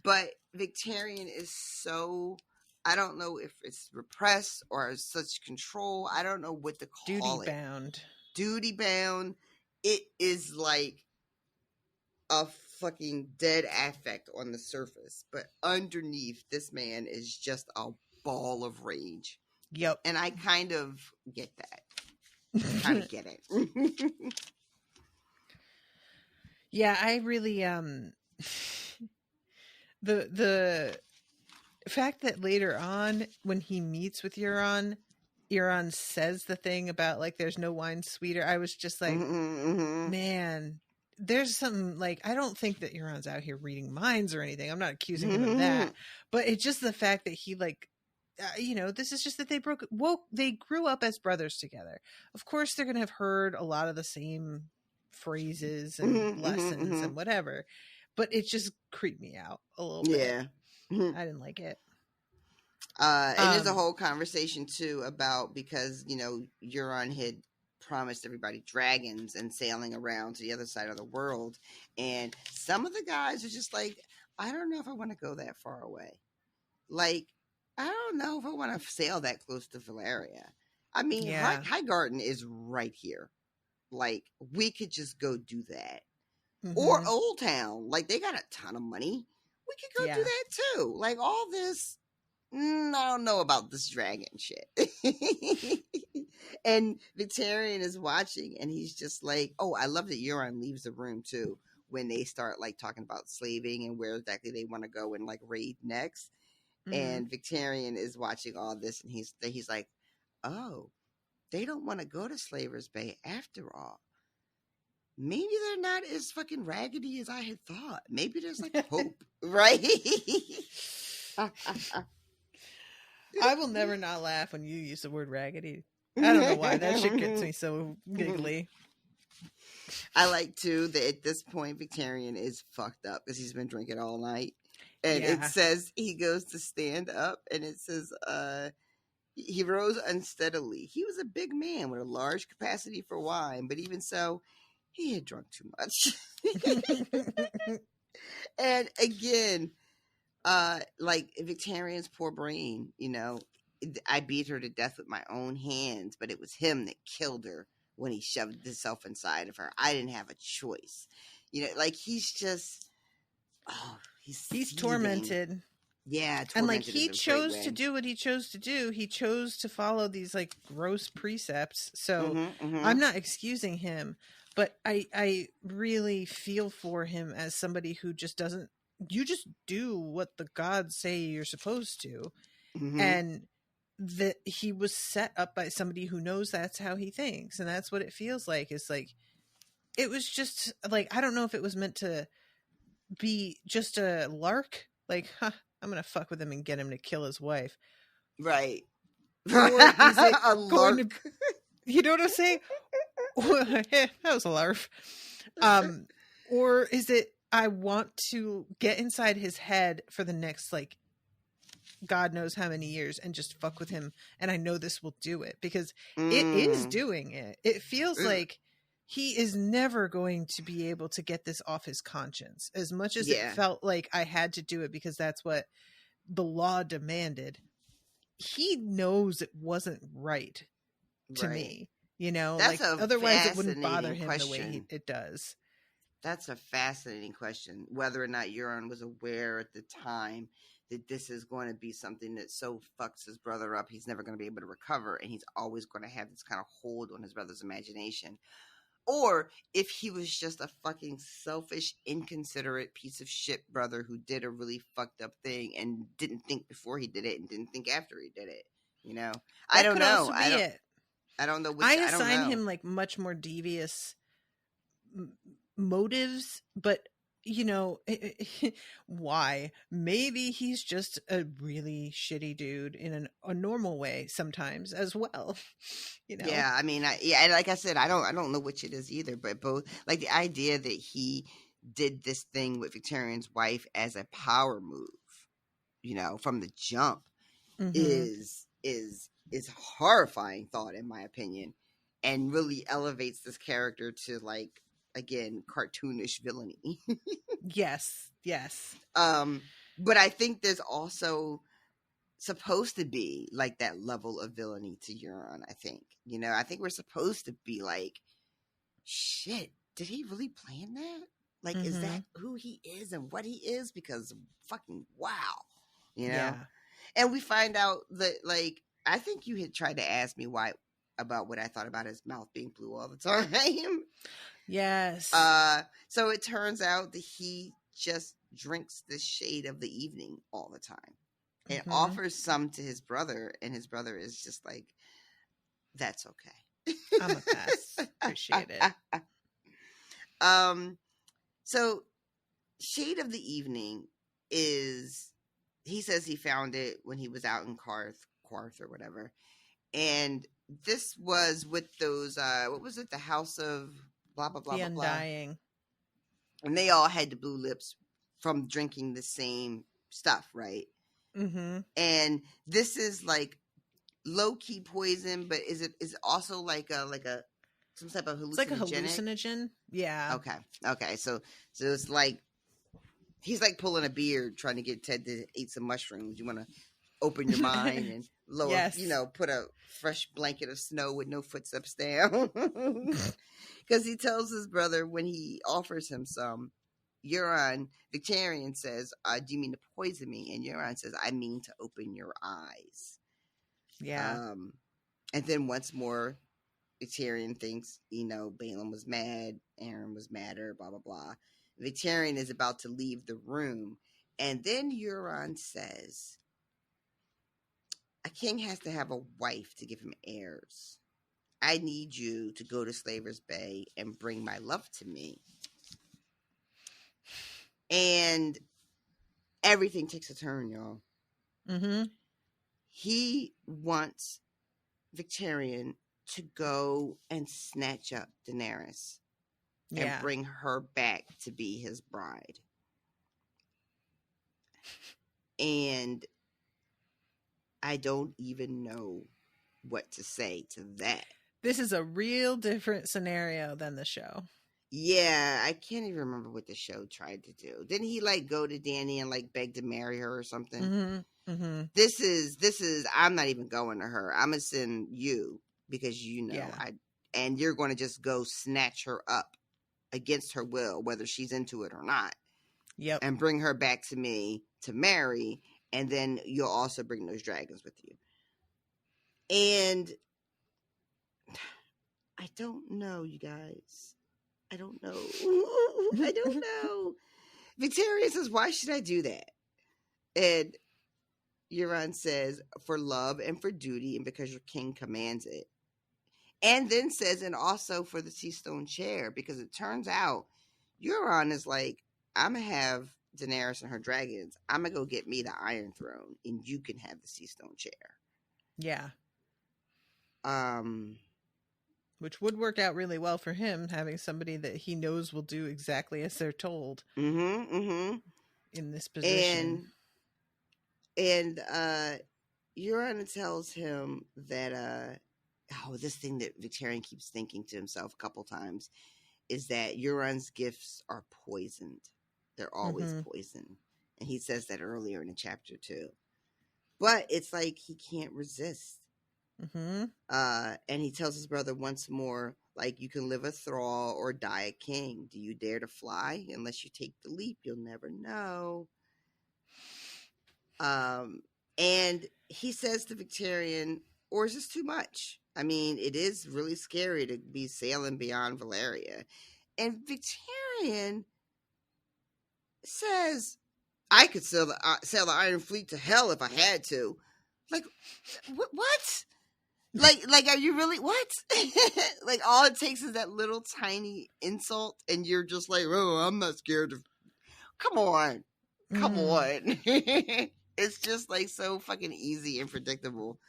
But Victarion is so, I don't know if it's repressed or such control. I don't know what to call it. Duty bound. It is like a fucking dead affect on the surface, but underneath, this man is just a ball of rage. Yep. And I kind of get that. I kind of get it. Yeah, I really the fact that later on when he meets with Euron says the thing about like there's no wine sweeter, I was just like, man, there's something like, I don't think that Euron's out here reading minds or anything. I'm not accusing him of that, but it's just the fact that he like, you know, this is just that they grew up as brothers together. Of course, they're gonna have heard a lot of the same phrases and lessons and whatever, but it just creeped me out a little bit. I didn't like it. And there's a whole conversation too about, because, you know, Euron had promised everybody dragons and sailing around to the other side of the world, and some of the guys are just like, I don't know if I want to go that far away. Like, I don't know if I want to sail that close to Valeria. I mean, Highgarden is right here. Like, we could just go do that. Or Old Town. Like, they got a ton of money. We could go do that too. Like, all this I don't know about this dragon shit. And Victarion is watching, and he's just like, oh, I love that Euron leaves the room too when they start like talking about slaving and where exactly they want to go and like raid next. And Victarion is watching all this, and he's like, oh, they don't want to go to Slaver's Bay after all. Maybe they're not as fucking raggedy as I had thought. Maybe there's like hope, right? I will never not laugh when you use the word raggedy. I don't know why. That shit gets me so giggly. I like, too, that at this point, Victarion is fucked up because he's been drinking all night. And it says he goes to stand up, and it says, he rose unsteadily. He was a big man with a large capacity for wine, but even so, he had drunk too much. And again, like Victarion's poor brain, you know, I beat her to death with my own hands, but it was him that killed her when he shoved himself inside of her. I didn't have a choice. You know, like he's just, he's tormented. Yeah. And like he chose to do what he chose to do. He chose to follow these like gross precepts. So I'm not excusing him, but I really feel for him as somebody who just doesn't, you just do what the gods say you're supposed to. And that he was set up by somebody who knows that's how he thinks. And that's what it feels like. It's like, it was just like, I don't know if it was meant to be just a lark. Like, I'm going to fuck with him and get him to kill his wife. Right. Or is it a lark? You know what I'm saying? That was a larf. Or is it, I want to get inside his head for the next, like, God knows how many years and just fuck with him. And I know this will do it because it is doing it. It feels like he is never going to be able to get this off his conscience as much as it felt like I had to do it because that's what the law demanded. He knows it wasn't right to me, you know, that's like otherwise it wouldn't bother him the way it does. That's a fascinating question. Whether or not Euron was aware at the time that this is going to be something that so fucks his brother up, he's never going to be able to recover, and he's always going to have this kind of hold on his brother's imagination. Or if he was just a fucking selfish, inconsiderate piece of shit brother who did a really fucked up thing and didn't think before he did it and didn't think after he did it. You know? I don't know. I don't know. I assign him like much more devious motives, but you know, why? Maybe he's just a really shitty dude in a normal way sometimes as well. You know? Yeah, I mean, like I said, I don't know which it is either, but both, like the idea that he did this thing with Victarion's wife as a power move, you know, from the jump is a horrifying thought in my opinion, and really elevates this character to like, again, cartoonish villainy. Yes. But I think there's also supposed to be like that level of villainy to Euron. I think, you know, I think we're supposed to be like, shit, did he really plan that? Like, is that who he is and what he is? Because fucking wow, you know? Yeah. And we find out that, like, I think you had tried to ask me about what I thought about his mouth being blue all the time. Yes. So it turns out that he just drinks the shade of the evening all the time and offers some to his brother, and his brother is just like, that's okay. I'm a pass. Appreciate it. So shade of the evening is, he says he found it when he was out in Qarth or whatever. And this was with those, what was it? The House of blah, blah, blah, the blah, Undying. Blah. And they all had the blue lips from drinking the same stuff, right? And this is like low-key poison, but is it also like a some type of hallucinogenic? It's like a hallucinogen. Yeah. Okay. So it's like he's like pulling a beard trying to get Ted to eat some mushrooms. You want to open your mind and lower, you know, put a fresh blanket of snow with no footsteps down. Because he tells his brother when he offers him some, Victarion says, do you mean to poison me? And Euron says, I mean to open your eyes. Yeah. And then once more, Victarion thinks, Balin was mad, Aaron was madder, blah, blah, blah. Victarion is about to leave the room. And then Euron says, a king has to have a wife to give him heirs. I need you to go to Slaver's Bay and bring my love to me. And everything takes a turn, y'all. Mm-hmm. He wants Victarion to go and snatch up Daenerys and bring her back to be his bride. And I don't even know what to say to that. This is a real different scenario than the show. Yeah, I can't even remember what the show tried to do. Didn't he go to Dany and beg to marry her or something? Mm-hmm. Mm-hmm. This is I'm not even going to her. I'm gonna send you because and you're going to just go snatch her up against her will, whether she's into it or not. Yep. And bring her back to me to marry, and then you'll also bring those dragons with you. And I don't know, you guys. I don't know. I don't know. Victarion says, why should I do that? And Euron says, for love and for duty and because your king commands it. And then says, and also for the Sea Stone chair, because it turns out Euron is like, I'm going to have Daenerys and her dragons. I'm going to go get me the Iron Throne and you can have the Sea Stone chair. Yeah. Which would work out really well for him, having somebody that he knows will do exactly as they're told. Mm-hmm, mm-hmm. In this position. And Euron tells him that, this thing that Victarion keeps thinking to himself a couple times is that Euron's gifts are poisoned. They're always poisoned. And he says that earlier in the chapter too. But it's like he can't resist. Mm-hmm. And he tells his brother once more, you can live a thrall or die a king. Do you dare to fly? Unless you take the leap, you'll never know. And he says to Victarion, or is this too much? I mean, it is really scary to be sailing beyond Valeria. And Victarion says, I could sail the Iron Fleet to hell if I had to. What? Are you really, what? All it takes is that little tiny insult and you're just like, oh, I'm not scared of, come on. It's just so fucking easy and predictable.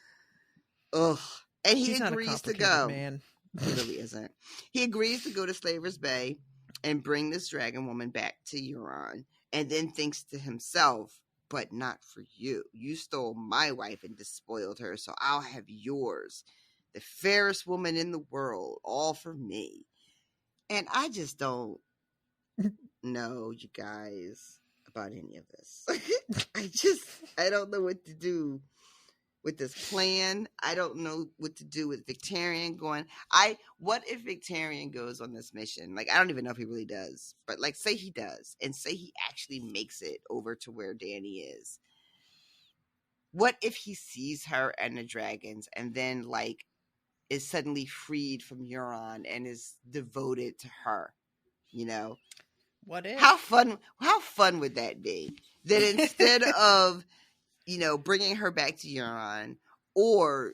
Ugh. And he agrees to go. Man. He really isn't. He agrees to go to Slaver's Bay and bring this dragon woman back to Euron, and then thinks to himself, but not for you. You stole my wife and despoiled her, so I'll have yours. The fairest woman in the world, all for me. And I just don't know, you guys, about any of this. I don't know what to do with this plan. I don't know what to do with Victarion going. What if Victarion goes on this mission? I don't even know if he really does, but say he does, and say he actually makes it over to where Dany is. What if he sees her and the dragons and then is suddenly freed from Euron and is devoted to her? What if? How fun would that be? That instead of bringing her back to Euron or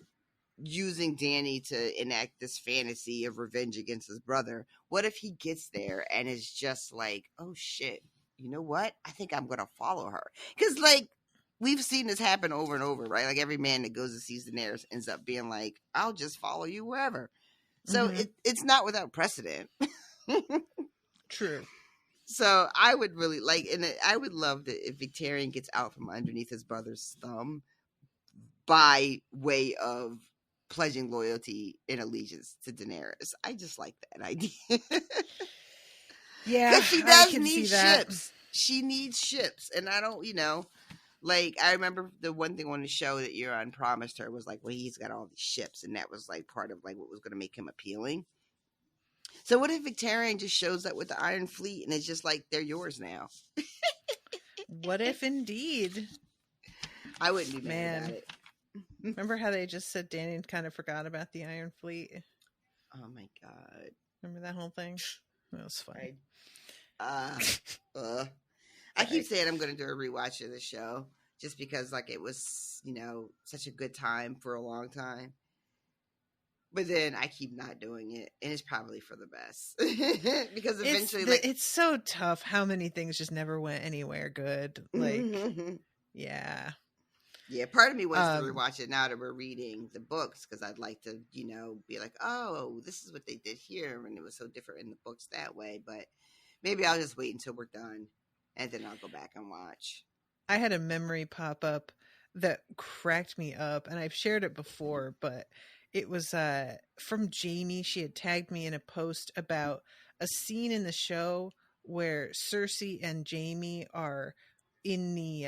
using Dany to enact this fantasy of revenge against his brother, what if he gets there and is just oh shit, you know what? I think I'm going to follow her. Because we've seen this happen over and over, right? Every man that goes to see Daenerys ends up being I'll just follow you wherever. So it's not without precedent. True. So I would really I would love that if Victarion gets out from underneath his brother's thumb by way of pledging loyalty and allegiance to Daenerys. I just like that idea. Yeah, because she does need ships. She needs ships, and I don't, I remember the one thing on the show that Euron promised her was well, he's got all these ships, and that was part of what was going to make him appealing. So what if Victarion just shows up with the Iron Fleet and it's just like they're yours now? What if indeed? I wouldn't be mad about it. Remember how they just said Dany kind of forgot about the Iron Fleet? Oh my god! Remember that whole thing? That was funny. I keep saying I'm going to do a rewatch of the show just because, like, it was, you know, such a good time for a long time. But then I keep not doing it, and it's probably for the best because eventually, it's so tough. How many things just never went anywhere good? Like, yeah. Part of me wants to rewatch it now that we're reading the books because I'd like to, you know, be like, oh, this is what they did here, and it was so different in the books that way. But maybe I'll just wait until we're done, and then I'll go back and watch. I had a memory pop up that cracked me up, and I've shared it before, but it was from Jamie. She had tagged me in a post about a scene in the show where Cersei and Jamie are in the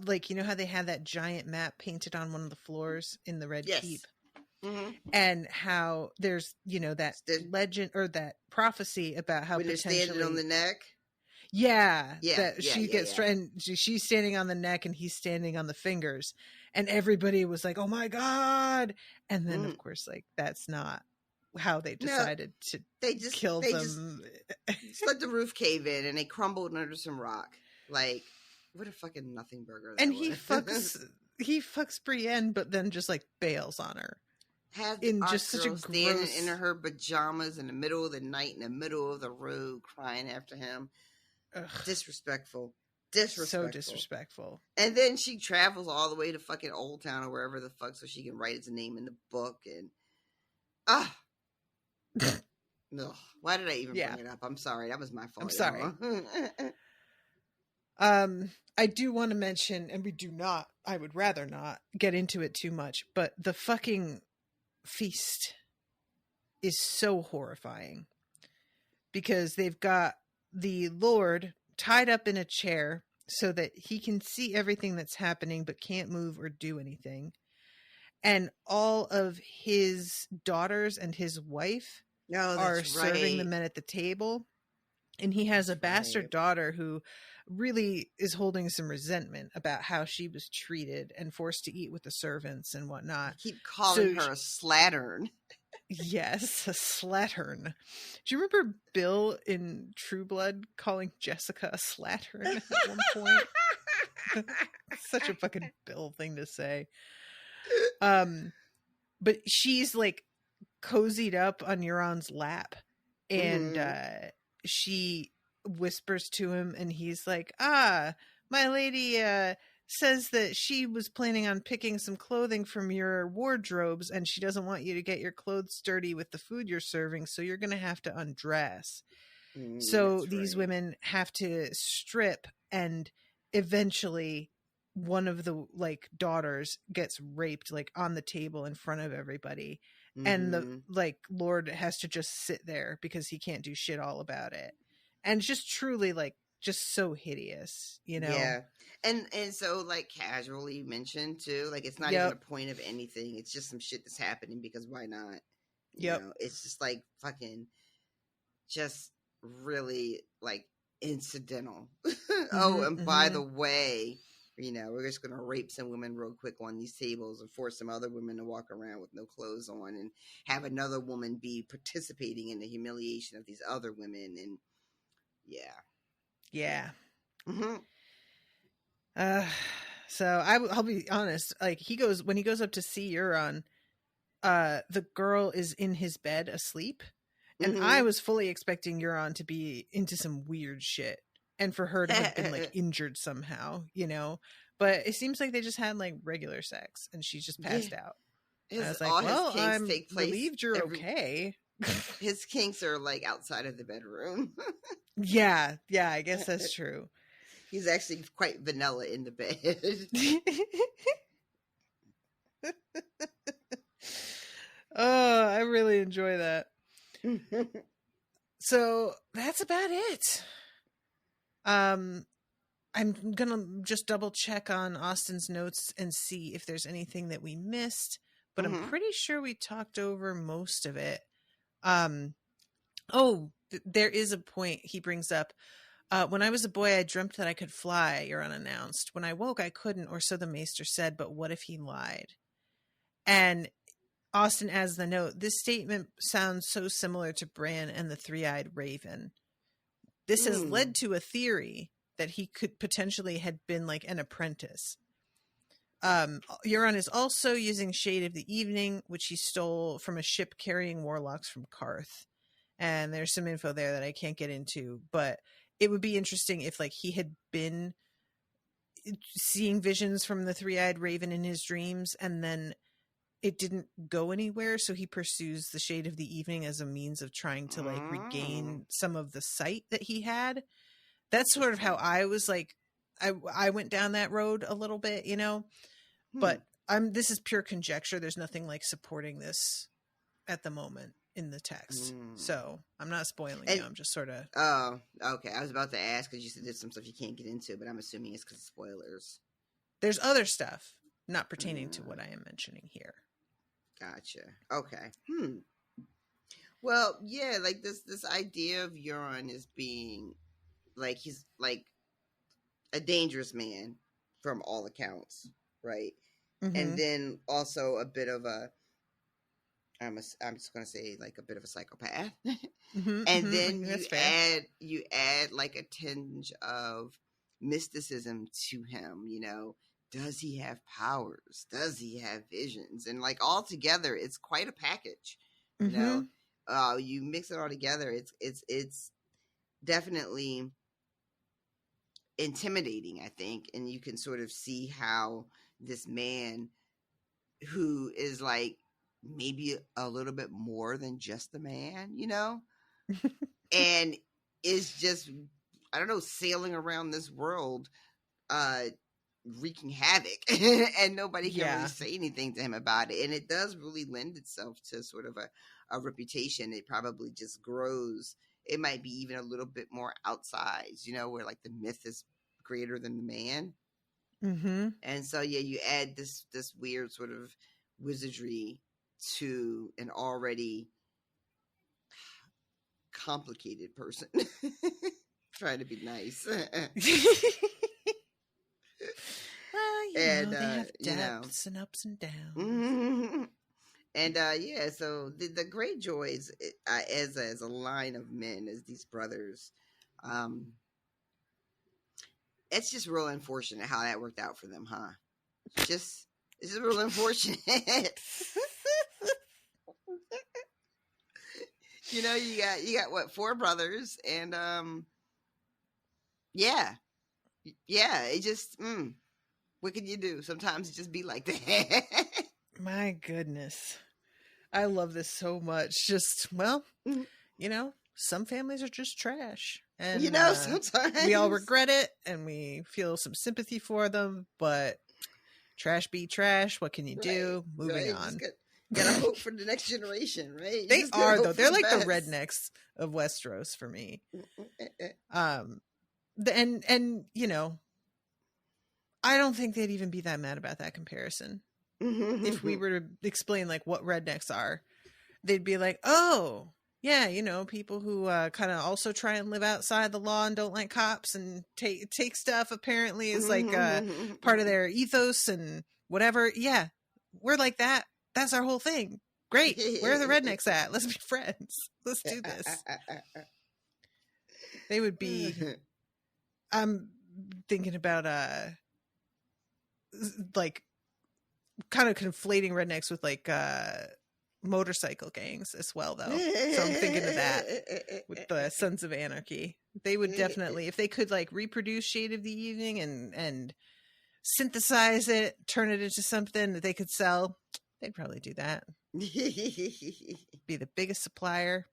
like, you know how they had that giant map painted on one of the floors in the Red Keep? Mm-hmm. And how there's, you know, that legend or that prophecy about how when potentially they're standing on the neck. She's standing on the neck and he's standing on the fingers, and everybody was like, oh my god. And then of course, like, that's not how they decided to kill them. Just let the roof cave in and they crumbled under some rock. Like, what a fucking nothing burger that and was. he fucks Brienne, but then just like bails on her. In just such a standing in her pajamas in the middle of the night in the middle of the road crying after him. Ugh. Disrespectful. So disrespectful. And then she travels all the way to fucking Old Town or wherever the fuck so she can write his name in the book. And no, why did I even bring it up? I'm sorry, that was my fault. I'm sorry. I do want to mention, and I would rather not get into it too much, but the fucking feast is so horrifying because they've got the Lord tied up in a chair so that he can see everything that's happening but can't move or do anything. And all of his daughters and his wife are serving the men at the table. And he has a bastard daughter who really is holding some resentment about how she was treated and forced to eat with the servants and whatnot. I keep calling her a slattern. Yes, a slattern. Do you remember Bill in True Blood calling Jessica a slattern at one point? Such a fucking Bill thing to say. But she's like cozied up on Euron's lap, and she whispers to him, and he's like, my lady says that she was planning on picking some clothing from your wardrobes, and she doesn't want you to get your clothes dirty with the food you're serving, so you're going to have to undress. So these women have to strip, and eventually one of the like daughters gets raped like on the table in front of everybody. And the like Lord has to just sit there because he can't do shit all about it. And it's just truly like just so hideous, you know? Yeah. And so like casually mentioned too, like it's not even a point of anything. It's just some shit that's happening because why not? You know? It's just like fucking just really like incidental. And by the way, you know, we're just going to rape some women real quick on these tables and force some other women to walk around with no clothes on and have another woman be participating in the humiliation of these other women. And yeah. So I'll be honest, like when he goes up to see Euron, the girl is in his bed asleep. And I was fully expecting Euron to be into some weird shit. And for her to have been like injured somehow, you know, but it seems like they just had like regular sex and she just passed out. I was like, well, I'm relieved you're okay. His kinks are like outside of the bedroom. Yeah, I guess that's true. He's actually quite vanilla in the bed. Oh, I really enjoy that. So that's about it. I'm gonna just double check on Austin's notes and see if there's anything that we missed, but I'm pretty sure we talked over most of it. Oh, there is a point he brings up. When I was a boy, I dreamt that I could fly, you're unannounced. When I woke, I couldn't, or so the maester said, but what if he lied? And Austen adds the note, this statement sounds so similar to Bran and the three-eyed raven. This has led to a theory that he could potentially had been like an apprentice. Euron is also using Shade of the Evening, which he stole from a ship carrying warlocks from Karth. And there's some info there that I can't get into, but it would be interesting if like he had been seeing visions from the three-eyed raven in his dreams and then it didn't go anywhere, so he pursues the Shade of the Evening as a means of trying to like regain some of the sight that he had. That's sort of how I was like, I went down that road a little bit, you know, but this is pure conjecture. There's nothing like supporting this at the moment in the text. So I'm not spoiling you. I'm just sort of. Oh, okay. I was about to ask because you said there's some stuff you can't get into, but I'm assuming it's because of spoilers. There's other stuff not pertaining to what I am mentioning here. Gotcha. Okay. Well, yeah, like this idea of Euron as being like he's like a dangerous man from all accounts, right? And then also a bit of a I'm just gonna say like a bit of a psychopath. And then you add like a tinge of mysticism to him, you know. Does he have powers? Does he have visions? And like all together, it's quite a package. You know, you mix it all together. It's definitely intimidating, I think, and you can sort of see how this man, who is like maybe a little bit more than just a man, you know, and is just I don't know sailing around this world, wreaking havoc and nobody can really say anything to him about it, and it does really lend itself to sort of a reputation. It probably just grows. It might be even a little bit more outsized, you know, where like the myth is greater than the man. And so you add this weird sort of wizardry to an already complicated person. Trying to be nice. Well, and, they have depths and ups and downs. And so the Greyjoys, as a line of men, as these brothers, it's just real unfortunate how that worked out for them, huh? It's just real unfortunate. You know, you got what, 4 brothers, and it just what can you do? Sometimes it just be like that. My goodness. I love this so much. Just, well, you know, some families are just trash. And, you know, sometimes we all regret it and we feel some sympathy for them, but trash be trash. What can you do? Moving on. Gotta hope for the next generation, right? They are, though. They're like the rednecks of Westeros for me. And you know, I don't think they'd even be that mad about that comparison. If we were to explain like what rednecks are, they'd be like, oh yeah, you know, people who kind of also try and live outside the law and don't like cops and take stuff apparently is like part of their ethos and whatever. Yeah, we're like that. That's our whole thing. Great. Where are the rednecks at? Let's be friends. Let's do this. They would be. I'm thinking about like kind of conflating rednecks with like motorcycle gangs as well, though. So I'm thinking of that with the Sons of Anarchy. They would definitely, if they could like reproduce Shade of the Evening and synthesize it, turn it into something that they could sell, they'd probably do that. Be the biggest supplier.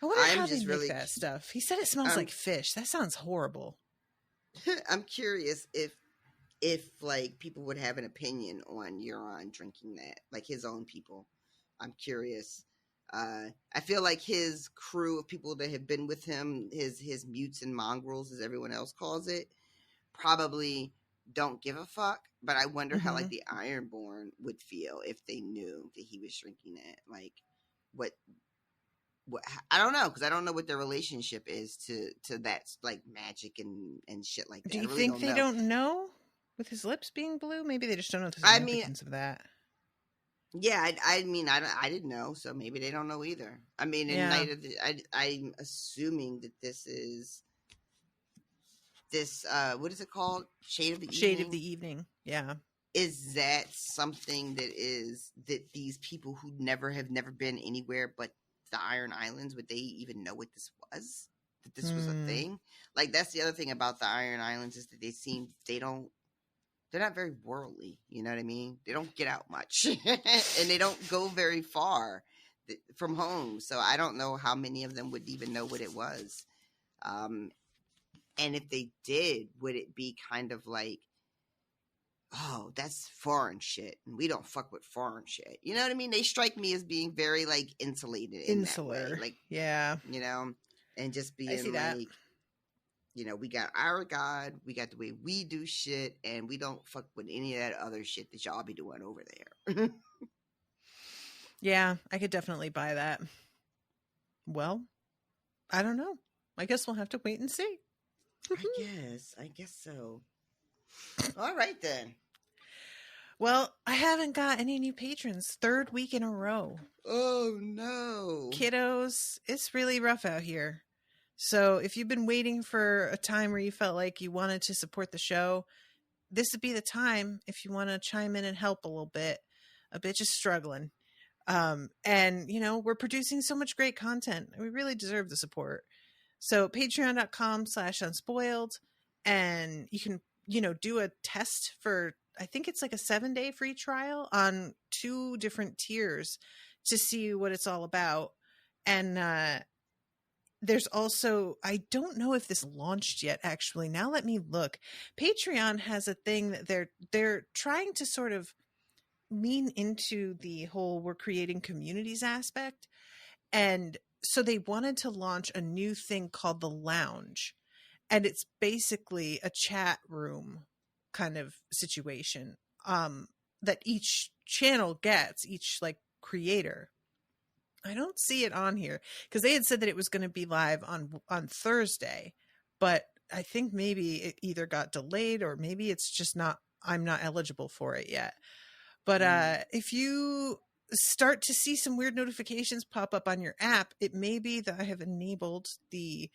I wonder how they make that stuff. He said it smells like fish. That sounds horrible. I'm curious if like people would have an opinion on Euron drinking that, like his own people. I'm curious. I feel like his crew of people that have been with him, his mutes and mongrels, as everyone else calls it, probably don't give a fuck. But I wonder how like the Ironborn would feel if they knew that he was drinking that. Like, what I don't know, because I don't know what their relationship is to that, like, magic and shit like that. Do you think they don't know with his lips being blue? Maybe they just don't know the significance of that. Yeah, I mean, I didn't know, so maybe they don't know either. I mean, in Night of the, I'm assuming that this is what is it called? Shade of the Evening? Shade of the Evening, yeah. Is that something that these people who have never been anywhere but the Iron Islands, would they even know what this was? That this was a thing? Like, that's the other thing about the Iron Islands, is that they're not very worldly, you know what I mean? They don't get out much, and they don't go very far from home. So I don't know how many of them would even know what it was. And if they did, would it be kind of like, oh, that's foreign shit, and we don't fuck with foreign shit. You know what I mean? They strike me as being very, like, insulated in Insular. that way. Like, yeah. You know, and just being like, that. You know, we got our God, we got the way we do shit, and we don't fuck with any of that other shit that y'all be doing over there. Yeah, I could definitely buy that. Well, I don't know. I guess we'll have to wait and see. I guess so. All right, then. Well, I haven't got any new patrons. 3rd week in a row. Oh, no. Kiddos, it's really rough out here. So if you've been waiting for a time where you felt like you wanted to support the show, this would be the time if you want to chime in and help a little bit. A bitch is struggling. And, you know, we're producing so much great content. We really deserve the support. So patreon.com/unspoiled. And you can, you know, do a test for, I think it's like a 7-day free trial on 2 different tiers to see what it's all about. And, there's also, I don't know if this launched yet, actually. Now let me look. Patreon has a thing that they're trying to sort of lean into the whole we're creating communities aspect. And so they wanted to launch a new thing called the Lounge. And it's basically a chat room kind of situation that each channel gets, each like creator. I don't see it on here because they had said that it was going to be live on Thursday, but I think maybe it either got delayed or maybe it's just not, I'm not eligible for it yet. But if you start to see some weird notifications pop up on your app, it may be that I have enabled the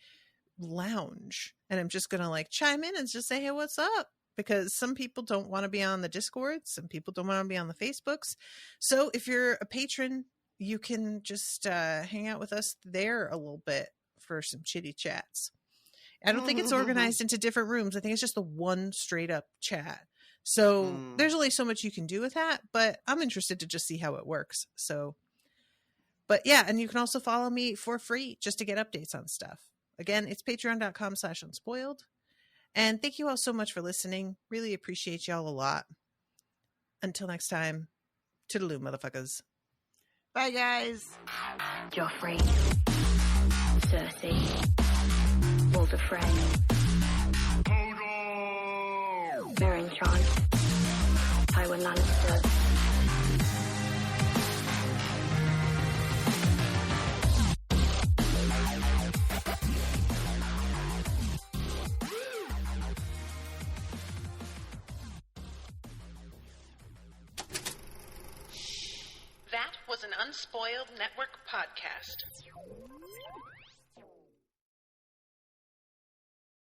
Lounge, and I'm just going to like chime in and just say, hey, what's up? Because some people don't want to be on the Discord. Some people don't want to be on the Facebooks. So if you're a patron, you can just hang out with us there a little bit for some chitty chats. I don't think it's organized into different rooms. I think it's just the one straight up chat. So there's only so much you can do with that, but I'm interested to just see how it works. So, but yeah, and you can also follow me for free just to get updates on stuff. Again, it's patreon.com/unspoiled. And thank you all so much for listening. Really appreciate y'all a lot. Until next time, toodaloo, motherfuckers. Bye, guys. Joffrey, Cersei, Walder Frey, Meryn Trant, Tywin Lannister. That was an Unspoiled Network podcast.